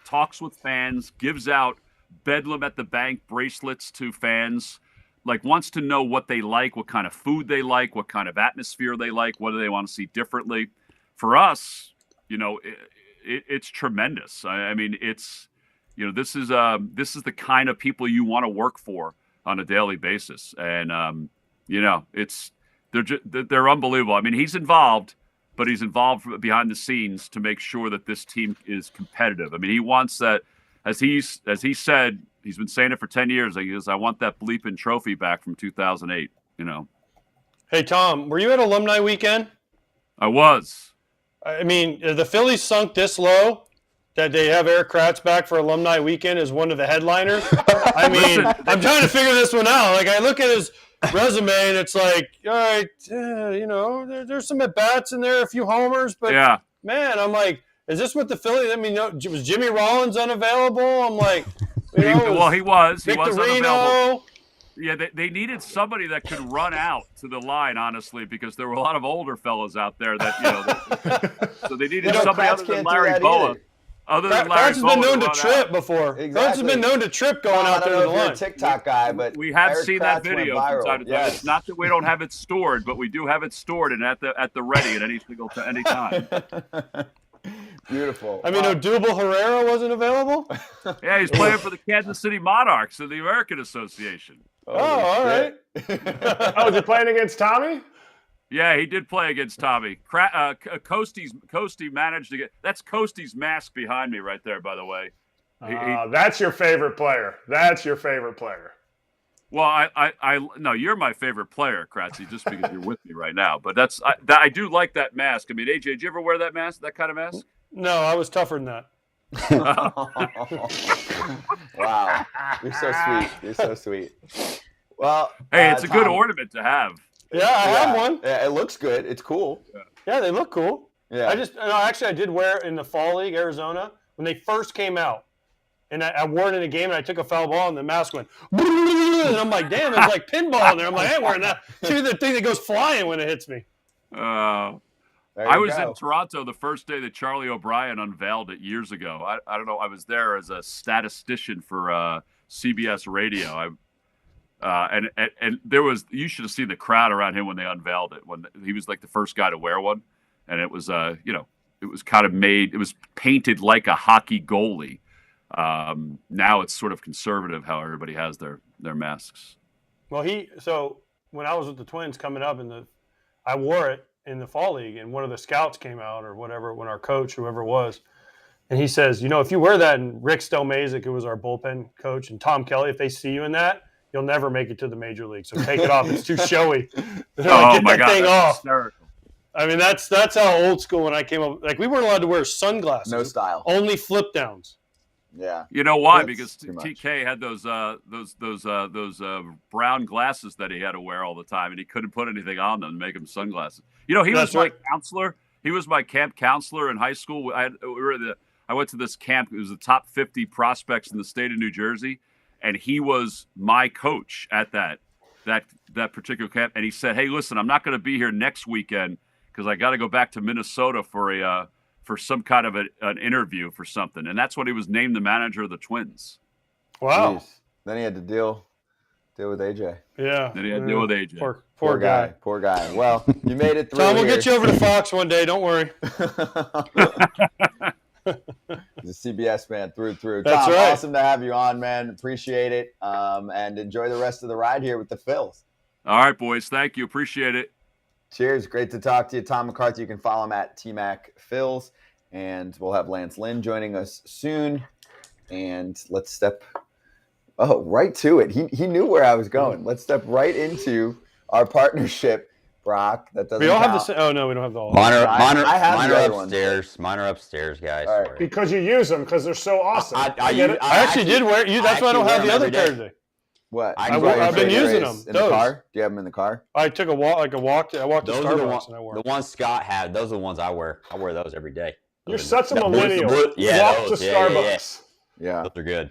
talks with fans, gives out bedlam at the bank bracelets to fans, like wants to know what they like, what kind of food they like, what kind of atmosphere they like, what do they want to see differently. For us, it's tremendous. I mean, it's, this is the kind of people you want to work for on a daily basis. And, they're unbelievable. I mean, he's involved, but he's involved behind the scenes to make sure that this team is competitive. I mean, he wants that, as he said, he's been saying it for 10 years. He goes, I want that bleeping trophy back from 2008, Hey, Tom, were you at alumni weekend? I was. I mean, the Phillies sunk this low that they have Erik Kratz back for alumni weekend as one of the headliners. I mean, I'm trying to figure this one out. Like, I look at his resume and it's like, all right, there's some at-bats in there, a few homers, but man, I'm like, is this what the Phillies, I mean, was Jimmy Rollins unavailable? I'm like, he was Victorino. Unavailable. Yeah, they needed somebody that could run out to the line, honestly, because there were a lot of older fellows out there that, so they needed somebody other than Larry Boa. Kratz has been known to trip before. Exactly. Kratz has been known to trip going out there to the line. You're a TikTok guy, but we have Erik seen Kratz that video went viral. from time to time. Yes. It's not that we don't have it stored, but we do have it stored and at the ready at any time. Beautiful. I mean, Odubel Herrera wasn't available? Yeah, he's playing for the Kansas City Monarchs of the American Association. All right. Is he playing against Tommy? Yeah, he did play against Tommy. Coasty managed to get. That's Coasty's mask behind me right there, by the way. That's your favorite player. Well, no, you're my favorite player, Kratzy, just because you're with me right now. But I do like that mask. I mean, AJ, did you ever wear that mask? That kind of mask? No, I was tougher than that. Wow, you're so sweet. Well, hey, it's a Tom, good ornament to have. Yeah, I have one. Yeah, it looks good. It's cool. Yeah, they look cool. Yeah. I did wear it in the Fall League, Arizona, when they first came out. And I wore it in a game, and I took a foul ball, and the mask went, and I'm like, damn, it's like pinball in there. I'm like, I ain't wearing that. See the thing that goes flying when it hits me. I was in Toronto the first day that Charlie O'Brien unveiled it years ago. I don't know. I was there as a statistician for CBS Radio. And there was, you should have seen the crowd around him when they unveiled it. When he was like the first guy to wear one, and it was it was kind of it was painted like a hockey goalie. Now it's sort of conservative how everybody has their masks. Well, so when I was with the Twins coming up I wore it in the Fall League, and one of the scouts came out or whatever, when our coach, whoever it was, and he says, if you wear that, and Rick Stelmazik, who was our bullpen coach, and Tom Kelly, if they see you in that, you'll never make it to the major league. So take it off. It's too showy. Oh my God, that's hysterical. I mean, that's how old school when I came up. Like, we weren't allowed to wear sunglasses. No style. Only flip downs. Yeah. You know why? Because too TK had those brown glasses that he had to wear all the time, and he couldn't put anything on them to make them sunglasses. He was my counselor. He was my camp counselor in high school. I went to this camp. It was the top 50 prospects in the state of New Jersey, and he was my coach at that particular camp. And he said, "Hey, listen, I'm not going to be here next weekend because I got to go back to Minnesota for some kind of an interview for something." And that's when he was named the manager of the Twins. Wow. Jeez. Then he had to deal with AJ. Yeah. Then he had to deal with AJ. Poor guy. Poor guy. Well, you made it through. Tom, we'll get you over to Fox one day. Don't worry. He's a CBS man through and through. That's Tom, right. Awesome to have you on, man. Appreciate it. And enjoy the rest of the ride here with the Phils. All right, boys. Thank you. Appreciate it. Cheers. Great to talk to you. Tom McCarthy. You can follow him at TMacPhils. And we'll have Lance Lynn joining us soon. And let's step right to it. He knew where I was going. Let's step right into our partnership, Brock. That doesn't We all count. have the same. Oh, no, we don't have the all. Mine are upstairs. Mine are upstairs, guys. All right. Because you use them because they're so awesome. I actually did wear you. That's why I don't have the other pair today. What? I've been using them. In the car? Do you have them in the car? I took a walk. I walked to Those are Starbucks and I wore the them. ones Scott had. Those are the ones I wear. I wear those every day. You're such a millennial. Walk to Starbucks. Yeah. Those are good.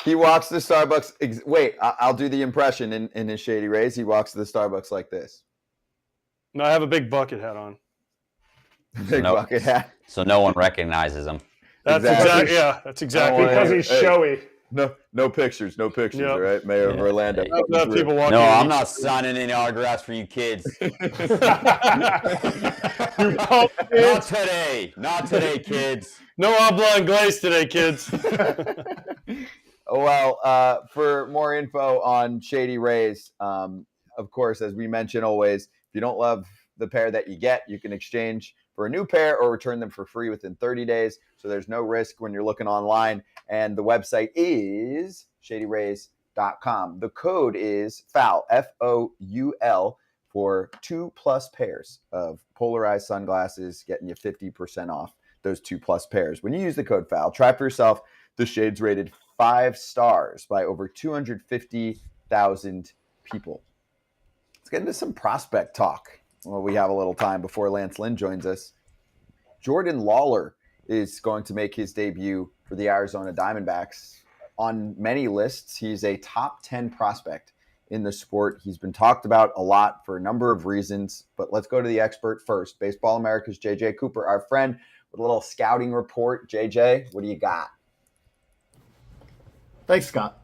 He walks to Starbucks. Wait, I'll do the impression in his Shady Rays. He walks to the Starbucks like this. No, I have a big bucket hat on. Big bucket hat. So no one recognizes him. That's Exactly. that's exactly. Because he's showy. No pictures, Yep. all right? Mayor of Orlando. Not people walking. No, in I'm each- not signing any autographs for you kids. Not today. Not today, kids. No oblong glaze today, kids. Oh, well, for more info on Shady Rays, of course, as we mention always, if you don't love the pair that you get, you can exchange for a new pair or return them for free within 30 days. So there's no risk when you're looking online. And the website is shadyrays.com. The code is FOUL, FOUL, for 2+ pairs of polarized sunglasses, getting you 50% off those 2+ pairs. When you use the code FOUL, try for yourself the shades rated 5 stars by over 250,000 people. Let's get into some prospect talk. Well, we have a little time before Lance Lynn joins us. Jordan Lawler is going to make his debut for the Arizona Diamondbacks. On many lists, he's a top 10 prospect in the sport. He's been talked about a lot for a number of reasons, but let's go to the expert first. Baseball America's JJ Cooper, our friend, with a little scouting report. JJ, what do you got? Thanks, Scott.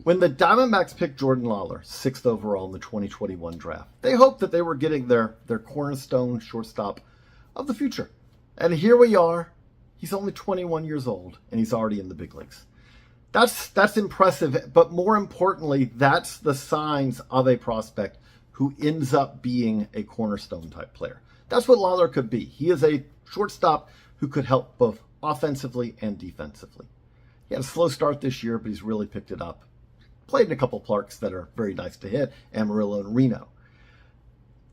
When the Diamondbacks picked Jordan Lawler, 6th overall in the 2021 draft, they hoped that they were getting their cornerstone shortstop of the future. And here we are. He's only 21 years old, and he's already in the big leagues. That's impressive, but more importantly, that's the signs of a prospect who ends up being a cornerstone type player. That's what Lawler could be. He is a shortstop who could help both offensively and defensively. He had a slow start this year, but he's really picked it up. Played in a couple parks that are very nice to hit, Amarillo and Reno.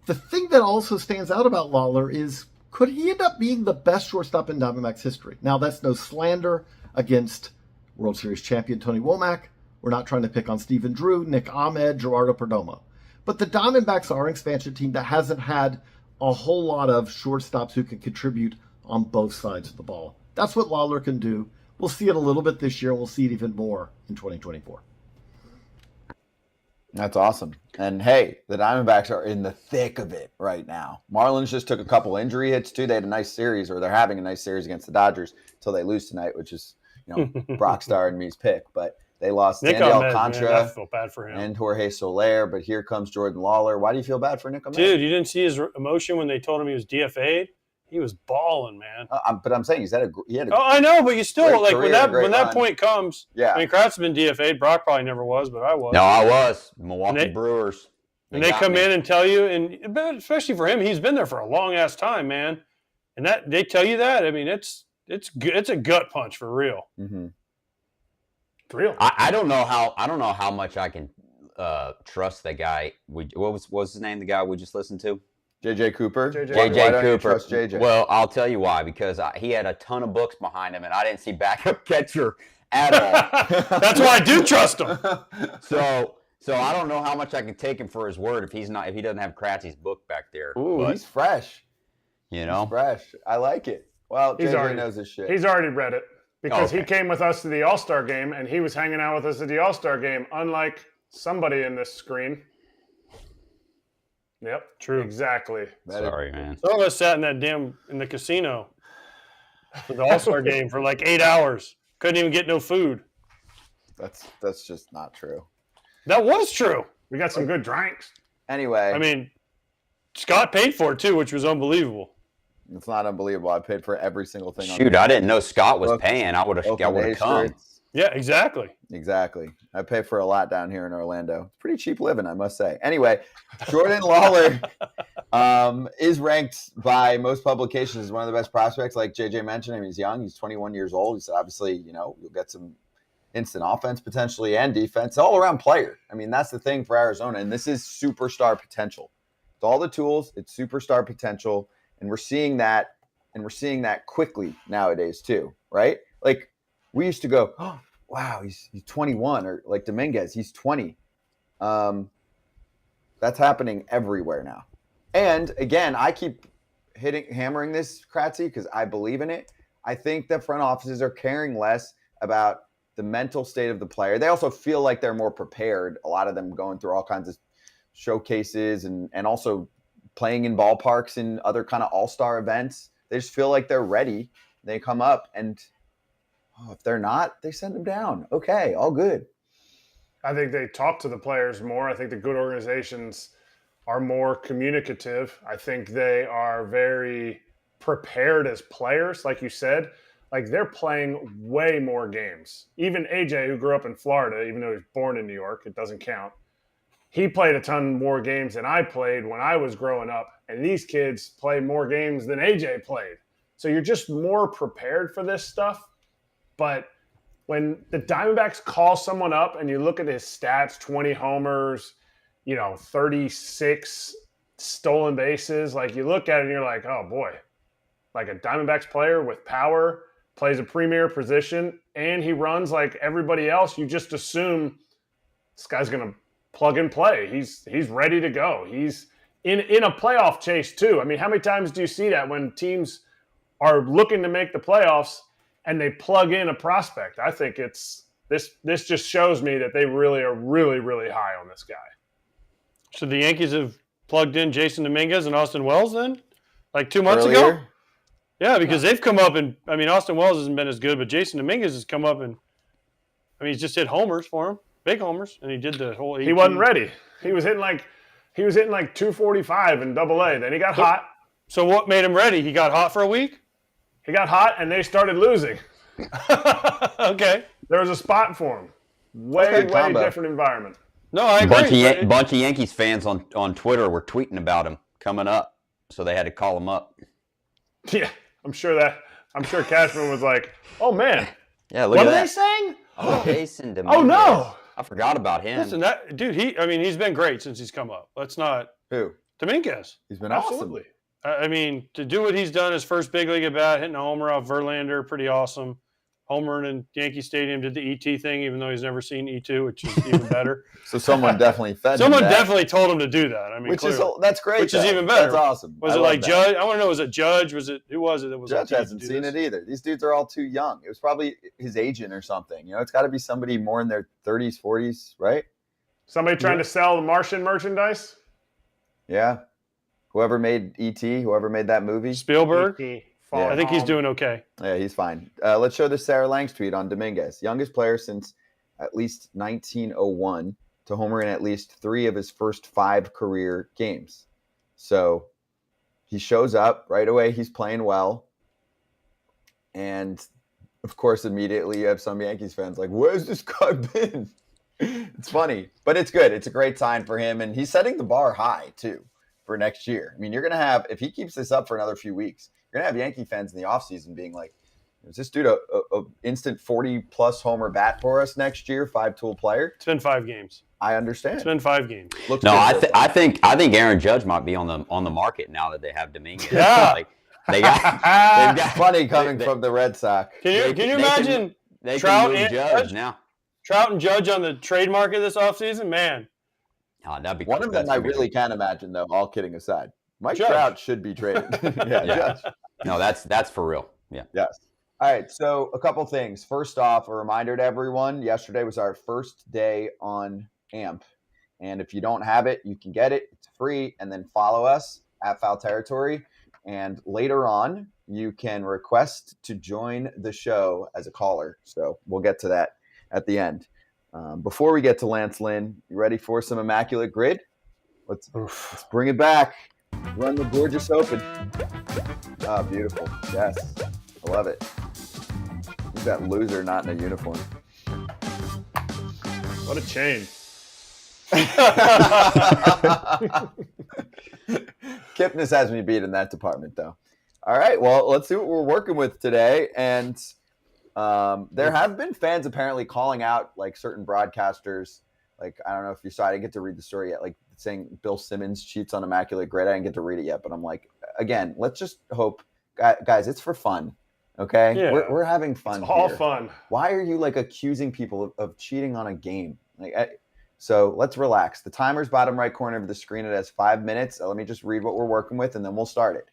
The thing that also stands out about Lawler is, could he end up being the best shortstop in Diamondbacks history? Now, that's no slander against World Series champion Tony Womack. We're not trying to pick on Stephen Drew, Nick Ahmed, Gerardo Perdomo. But the Diamondbacks are an expansion team that hasn't had a whole lot of shortstops who can contribute on both sides of the ball. That's what Lawler can do. We'll see it a little bit this year, and we'll see it even more in 2024. That's awesome. And hey, the Diamondbacks are in the thick of it right now. Marlins just took a couple injury hits too. They had a nice series, or they're having a nice series against the Dodgers until they lose tonight, which is, Brock Star and me's pick. But they lost Nick Sandy Ahmed, Alcantara, man, I feel bad for him. and Jorge Soler. But here comes Jordan Lawler. Why do you feel bad for Nick Ahmed? Dude, you didn't see his emotion when they told him he was DFA'd? He was balling, man. But I'm saying he had a I know, but you still great like career, when that run. point comes. Yeah. I mean, Kratz has been DFA'd. Brock probably never was, but I was. No, I was. Milwaukee And they- Brewers. And they got come me. in and tell you, but especially for him, he's been there for a long ass time, man. And that they tell you that. I mean, it's good. It's a gut punch for real. Mm-hmm. It's real. I don't know how much I can trust that guy. What was his name? The guy we just listened to? JJ Cooper. JJ. Why JJ don't you Cooper. trust JJ? Well, I'll tell you why. Because he had a ton of books behind him, and I didn't see backup catcher at all. That's why I do trust him. So I don't know how much I can take him for his word if he doesn't have Kratz's book back there. Ooh, But, he's fresh. you know. He's fresh. I like it. Well, He's JJ already- knows his shit. He's already read it because he Okay. came with us to the All-Star game, and he was hanging out with us at the All-Star game, unlike somebody in this screen. Yep, True. exactly. Sorry, man. Some of us sat in the casino for the All-Star game for like 8 hours. Couldn't even get no food. That's just not true. That was true. We got some good drinks. Anyway, I mean, Scott paid for it too, which was unbelievable. it's not unbelievable. I paid for every single thing. Shoot, I didn't know Scott was Look, paying. I would have Oakland A's come. shirts. Yeah, exactly. Exactly. I pay for a lot down here in Orlando. It's pretty cheap living, I must say. Anyway, Jordan Lawler is ranked by most publications as one of the best prospects. Like JJ mentioned, I mean, he's young. He's 21 years old. He's obviously, you'll get some instant offense potentially and defense, all-around player. I mean, that's the thing for Arizona, and this is superstar potential. It's all the tools. It's superstar potential, and we're seeing that, quickly nowadays too, right? Like, we used to go, oh, wow, he's 21, or like Dominguez, he's 20. That's happening everywhere now. And again, I keep hammering this, Kratzy, because I believe in it. I think that front offices are caring less about the mental state of the player. They also feel like they're more prepared. A lot of them going through all kinds of showcases and also playing in ballparks and other kind of all-star events. They just feel like they're ready. They come up, and Oh, if they're not, they send them down. Okay, all good. I think they talk to the players more. I think the good organizations are more communicative. I think they are very prepared as players, like you said. Like, they're playing way more games. Even AJ, who grew up in Florida, even though he was born in New York, it doesn't count. He played a ton more games than I played when I was growing up. And these kids play more games than AJ played. So you're just more prepared for this stuff. But when the Diamondbacks call someone up and you look at his stats, 20 homers, 36 stolen bases, like, you look at it and you're like, oh boy, like a Diamondbacks player with power, plays a premier position, and he runs like everybody else, you just assume this guy's going to plug and play. He's ready to go. He's in a playoff chase too. I mean, how many times do you see that when teams are looking to make the playoffs and they plug in a prospect? I think it's this just shows me that they really are really, really high on this guy. So the Yankees have plugged in Jasson Dominguez and Austin Wells then? Like 2 months ago? Earlier? Yeah, because they've come up and, I mean, Austin Wells hasn't been as good, but Jasson Dominguez has come up and, I mean, he's just hit homers for him, big homers, and he did the whole 18. He wasn't ready. He was hitting like 245 in Double-A. Then he got hot. So what made him ready? He got hot for a week? He got hot, and they started losing. Okay. There was a spot for him. Way different environment. No, I agree. Bunch of Yankees fans on Twitter were tweeting about him coming up, so they had to call him up. Yeah, I'm sure Cashman was like, "Oh man, yeah, look what at are that. they saying? Oh, Jasson Dominguez. Oh no, I forgot about him. Listen, that dude, he's been great since he's come up. Let's not Who? Dominguez. He's been absolutely." awesome. I mean, to do what he's done his first big league at bat, hitting a homer off Verlander, pretty awesome. Homer in Yankee Stadium, did the ET thing, even though he's never seen E2, which is even better. So someone definitely fed him Someone that. definitely told him to do that. I mean, Which clearly. that's great. Which is even better. That's awesome. Was I it love like that. Judge? I want to know, was it Judge? Who was it that was Judge like, hasn't seen it either. These dudes are all too young. It was probably his agent or something. It's got to be somebody more in their 30s, 40s, right? Somebody trying to sell the Martian merchandise? Yeah. Whoever made E.T., whoever made that movie. Spielberg? E.T. Yeah. I think he's doing okay. Yeah, he's fine. Let's show this Sarah Lang's tweet on Dominguez. Youngest player since at least 1901 to homer in at least 3 of his first 5 career games. So he shows up right away. He's playing well. And, of course, immediately you have some Yankees fans like, where's this guy been? It's funny, but it's good. It's a great sign for him. And he's setting the bar high, too, for next year. I mean, you're going to have, if he keeps this up for another few weeks, you're going to have Yankee fans in the offseason being like, is this dude a instant 40-plus homer bat for us next year, 5-tool player? It's been 5 games. I understand. It's been 5 games. Looks No, good. I think Aaron Judge might be on the market now that they have Dominguez. Yeah. Like, they've got Funny coming from the Red Sox. Can you imagine they Trout can move and Judge now? Trout and Judge on the trade market this offseason? Man. Oh, that'd be One of them that's I gonna be really cool. can't imagine, though, all kidding aside. Mike Judge. Trout should be traded. Yeah, Yeah. Judge. No, that's for real. Yeah. Yes. All right, so a couple things. First off, a reminder to everyone, yesterday was our first day on AMP. And if you don't have it, you can get it. It's free. And then follow us at Foul Territory. And later on, you can request to join the show as a caller. So we'll get to that at the end. Before we get to Lance Lynn, you ready for some Immaculate Grid? Let's bring it back. Run the gorgeous open. Oh, beautiful. Yes. I love it. Who's that loser not in a uniform? What a chain. Kipnis has me beat in that department, though. All right, well, let's see what we're working with today. And there have been fans apparently calling out like certain broadcasters. Like, I don't know if you saw, I didn't get to read the story yet, like saying Bill Simmons cheats on Immaculate Grid. I didn't get to read it yet, but I'm like, again, let's just hope, guys, it's for fun. Okay, Yeah. we're having fun. It's all here. fun. Why are you like accusing people of cheating on a game? So let's relax. The timer's bottom right corner of the screen. It has 5 minutes. Let me just read what we're working with, and then we'll start it.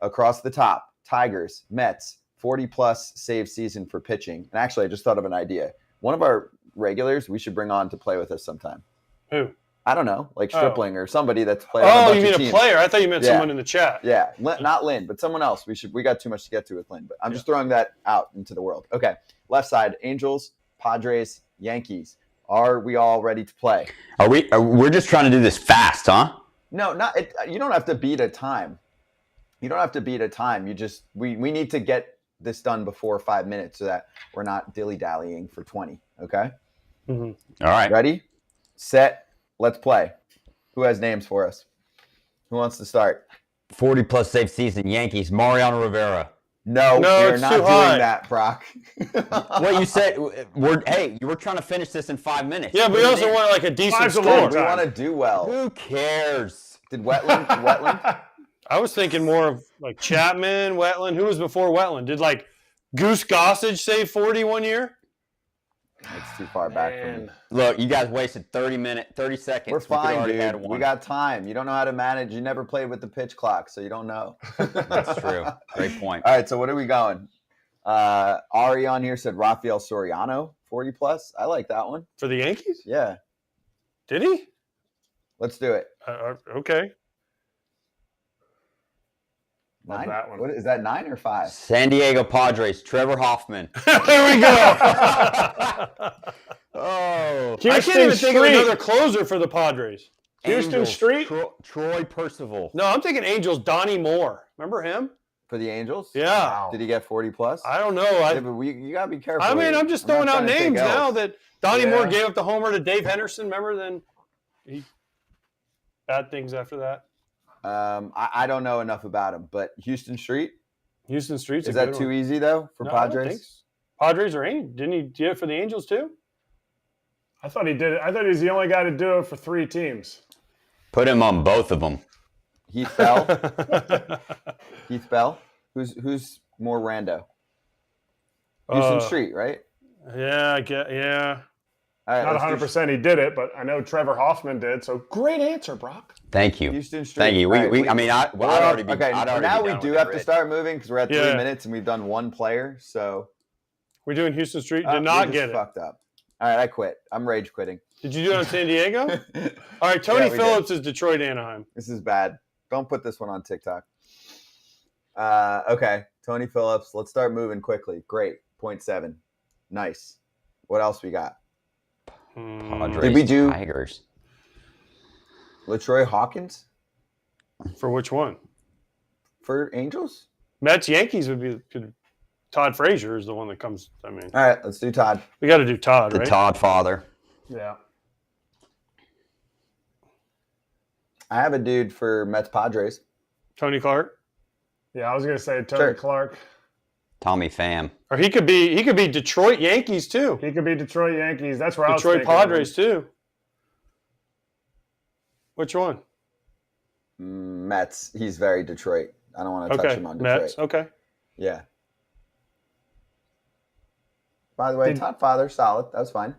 Across the top, Tigers, Mets, 40-plus save season for pitching. And actually, I just thought of an idea. One of our regulars we should bring on to play with us sometime. Who? I don't know, like Stripling or somebody that's played. Oh, you mean a player? I thought you meant Yeah. someone in the chat. Yeah, not Lynn, but someone else. We got too much to get to with Lynn, but I'm just throwing that out into the world. Okay, left side: Angels, Padres, Yankees. Are we all ready to play? We're just trying to do this fast, huh? No, not. You don't have to beat a time. You don't have to beat a time. You just we need to get this done before 5 minutes so that we're not dilly-dallying for 20. Okay. Mm-hmm. All right. Ready, set, let's play. Who has names for us? Who wants to start? 40-plus save season, Yankees, Mariano Rivera. No, we're it's not too doing high. that, Brock. What you said? You were trying to finish this in 5 minutes. Yeah, but we also want like a decent Five's a score. long We want to do well. Who cares? Did Wetland? I was thinking more of like Chapman, Wetland. Who was before Wetland? Did like Goose Gossage save 40 one year? It's too far back for me. Look, you guys wasted 30 seconds. We're We could fine, already had dude. one. We got time. You don't know how to manage. You never played with the pitch clock, so you don't know. That's true. Great point. All right, so what are we going? Ari on here said Rafael Soriano, 40-plus. I like that one. For the Yankees? Yeah. Did he? Let's do it. Okay. Love 9? that one. What is that, 9 or 5? San Diego Padres, Trevor Hoffman. There we go. Oh. I can't even think of another closer for the Padres. Houston Angels, Street? Troy Percival. No, I'm thinking Angels. Donnie Moore. Remember him? For the Angels? Yeah. Did he get 40-plus? I don't know. Yeah, but you got to be careful. I mean, here. I'm just not throwing out trying to take names now L's. that Donnie Yeah. Moore gave up the homer to Dave Henderson. Remember? Then he bad things after that. I don't know enough about him, but Houston Street? Houston Street's Is a good that too one. easy, though, for No, I don't think Padres? so. Padres or Angels? Didn't he do it for the Angels too? I thought he did it. I thought he was the only guy to do it for 3 teams. Put him on both of them. Heath Bell? Heath Bell? Who's more rando? Houston Street, right? Yeah, I get. Yeah. All right, Not let's do 100% he did it, but I know Trevor Hoffman did. So great answer, Brock. Thank you. Houston Street. Thank you. All right, I'd already be. Okay, I'd already now be we done do with have it, to Rich. start moving because we're at 3 Yeah. minutes and we've done one player. So We're doing Houston Street. we Did not just get it. fucked up. All right, I quit. I'm rage quitting. Did you do it on San Diego? All right, Tony Yeah, we Phillips is Detroit Anaheim. This is bad. Don't put this one on TikTok. Okay, Tony Phillips. Let's start moving quickly. Great. 0.7. Nice. What else we got? Padres, Did we do Tigers? LaTroy Hawkins For which one? for Angels? Mets Yankees would be. Todd Frazier is the one that comes. I mean, All right, let's do Todd. we got to do Todd, The right? Todd father. Yeah. I have a dude for Mets Padres. Tony Clark, Yeah, I was going to say Tony Sure. Clark. Tommy Pham. or he could be Detroit Yankees too. He could be Detroit Yankees. That's where I was Detroit thinking. Padres too. Which one? Mets. He's very Detroit. I don't want to touch Okay, him on Detroit. Mets. Okay. Yeah. By the way, Todd Father, solid. That was fine.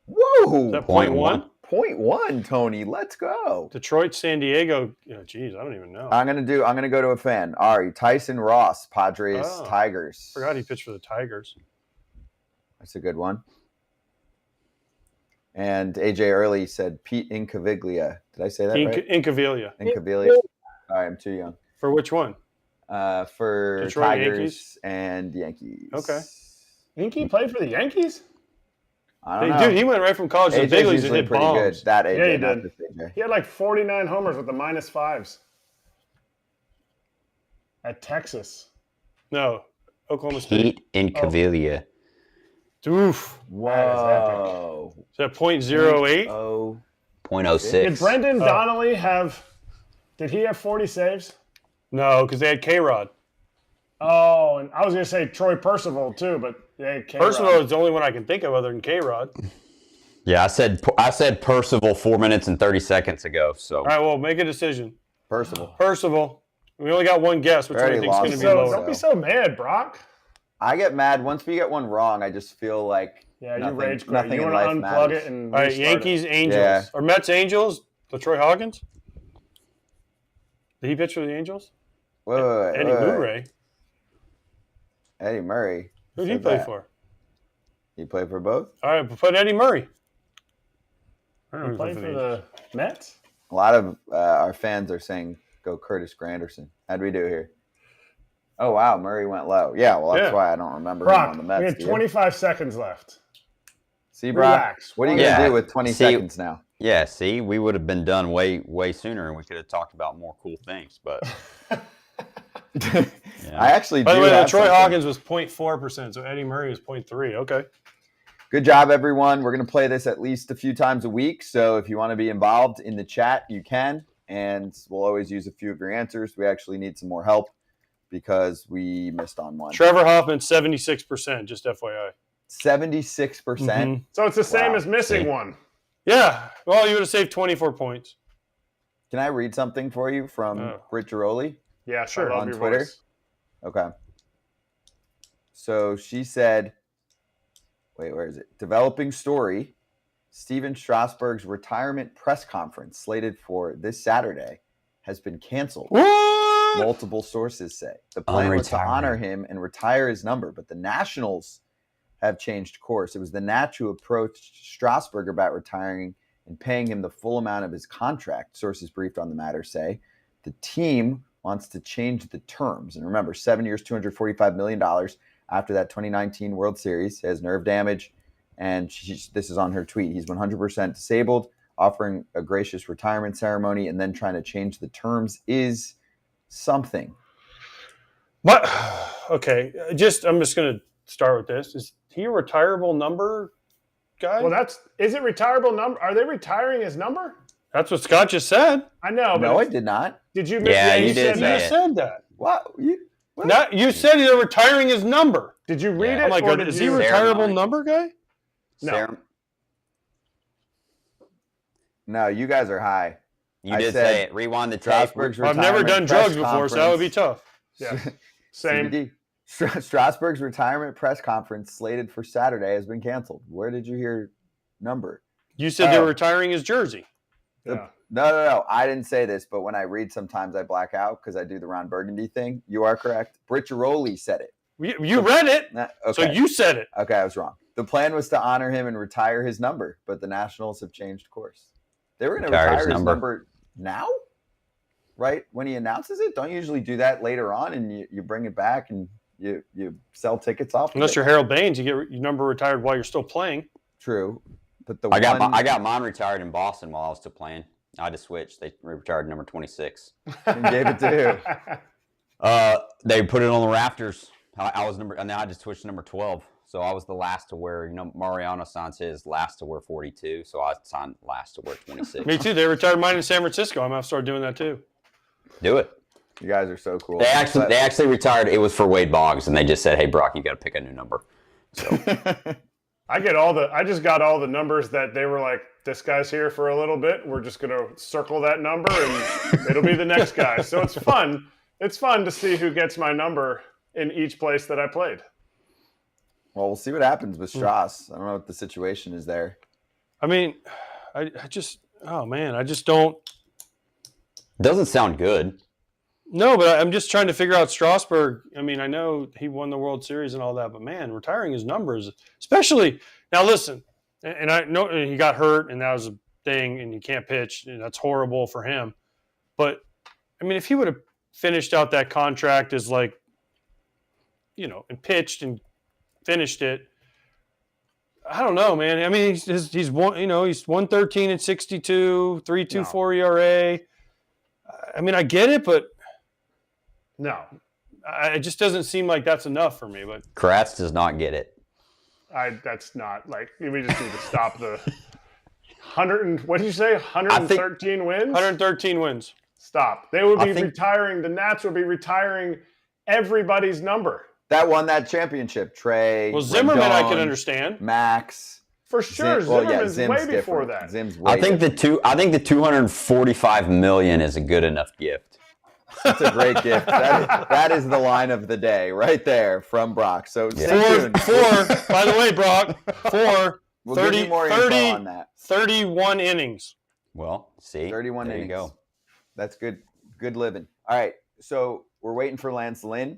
Whoa! Is that Point 0.1? 0.1, Tony. Let's go. Detroit, San Diego. Geez, I don't even know. I'm gonna go to a fan. Ari, Tyson Ross, Padres, Oh. Tigers. Forgot he pitched for the Tigers. That's a good one. And AJ Early said Pete Incaviglia. Did I say that right? Incaviglia. Incaviglia. All right, I'm too young. For which one? For Detroit Tigers Yankees? and Yankees. Okay. Inky played for the Yankees? I don't know. Dude, he went right from college to the AJ's big leagues and usually hit pretty bombs. good. That AJ, Yeah, he not did. this AJ. He had like 49 homers with the -5s at Texas. No, Oklahoma State. Pete Incaviglia. Oof. Whoa. Is that 0.08? Oh. .06. Did Brendan Donnelly have? Did he have 40 saves? No, because they had K-Rod. Oh, and I was gonna say Troy Percival too, but they had K-Rod. Percival is the only one I can think of other than K-Rod. Yeah, I said Percival 4 minutes and 30 seconds ago. So All right, well, make a decision. Percival. We only got one guess. Which one do you Already think's going to lost. be So lower? don't be so mad, Brock. I get mad once we get one wrong. I just feel like Yeah, nothing, you rage quit. nothing You in want life to unplug matters. it and All right, restart Yankees, it. Angels. Yeah. Or Mets, Angels. LaTroy Hawkins. Did he pitch for the Angels? Wait. Eddie Murray. Eddie Murray. Who did he said play that. for? He played for both? All right, put Eddie Murray. Playing for the Mets? A lot of our fans are saying go Curtis Granderson. How'd we do here? Oh, wow. Murray went low. Yeah, well, that's why I don't remember him Brock, on the Mets. we have 25 seconds left. See, Brock, Relax. what are you going to do with 20 seconds now? Yeah, see, we would have been done way sooner, and we could have talked about more cool things. But I actually By do the way, have Troy something. Hawkins was 0.4%, so Eddie Murray was 0.3. Okay. Good job, everyone. We're going to play this at least a few times a week. So if you want to be involved in the chat, you can. And we'll always use a few of your answers. We actually need some more help because we missed on one. Trevor Hoffman, 76%, just FYI. 76%. So it's the same as missing one. Yeah. Well, you would have saved 24 points. Can I read something for you from Britt Giroli? Yeah, sure. On Twitter. Voice. Okay. So she said, wait, where is it? Developing story. Steven Strasburg's retirement press conference slated for this Saturday has been canceled. What? Multiple sources say. The plan was to honor him and retire his number, but the Nationals have changed course. It was the Nats who approached Strasburg about retiring and paying him the full amount of his contract. Sources briefed on the matter say the team wants to change the terms. And remember, 7 years, $245 million after that 2019 World Series. He has nerve damage, and this is on her tweet. He's 100% disabled, offering a gracious retirement ceremony, and then trying to change the terms is something. What? Okay, I'm just going to start with this. Is he a retirable number guy? Well, is it retirable number? Are they retiring his number? That's what Scott just said. I know, but No, I did not. Did you? Yeah, you You did just said that. What? You said they're retiring his number. Did you read Oh it? my or God, did is he you- a retirable Ceremony. number guy? No. No, you guys are high. You I did said say it. Rewind the tape. Strasburg's I've never done retirement drugs press before, so that would be conference- tough. Yeah. Same. CBD. Strasburg's retirement press conference slated for Saturday has been canceled. Where did you hear number? You said they Oh. were retiring his jersey. Yeah. No. I didn't say this, but when I read, sometimes I black out because I do the Ron Burgundy thing. You are correct. Britt Giroli said it. You read it, Okay. so you said it. Okay, I was wrong. The plan was to honor him and retire his number, but the Nationals have changed course. They were going to retire his number now, right? When he announces it? Don't you usually do that later on and you bring it back and you sell tickets off? Unless you're Harold Baines, you get your number retired while you're still playing. True. But I got mine retired in Boston while I was still playing. I had to switch. They retired number 26. and gave it to who? They put it on the rafters. I was and then I just switched to number 12. So I was the last to wear. Mariano signs his last to wear 42. So I signed last to wear 26. Me too. They retired mine in San Francisco. I'm gonna have to start doing that too. Do it. You guys are so cool. They actually retired. It was for Wade Boggs, and they just said, "Hey, Brock, you got to pick a new number." So I just got all the numbers that they were like, this guy's here for a little bit. We're just going to circle that number and it'll be the next guy. So it's fun. It's fun to see who gets my number in each place that I played. Well, we'll see what happens with Strauss. I don't know what the situation is there. I mean, I just don't. doesn't sound good. No, but I'm just trying to figure out Strasburg. I mean, I know he won the World Series and all that, but man, retiring his numbers, especially now. Listen, and I know he got hurt, and that was a thing, and he can't pitch, and that's horrible for him. But I mean, if he would have finished out that contract as and pitched and finished it, I don't know, man. I mean, he's 113 and 62, 3.24 ERA. I mean, I get it, but. No. It just doesn't seem like that's enough for me. But Kratz does not get it. That's not like we just need to stop the 100. What did you say? 113 wins. 113 wins. Stop. They would be retiring. The Nats would be retiring everybody's number. That won that championship. Trey. Well, Zimmerman, Rendon, I can understand. Max. For sure, Zimmerman's Zim's way before different. that. Zim's way I think the $245 million is a good enough gift. That's a great gift. That is the line of the day right there from Brock. So stay tuned. Four. By the way, Brock, We'll 30, give you more 30, info on that. 31 innings. Well, see, 31 there innings. you go. That's good living. All right, so we're waiting for Lance Lynn.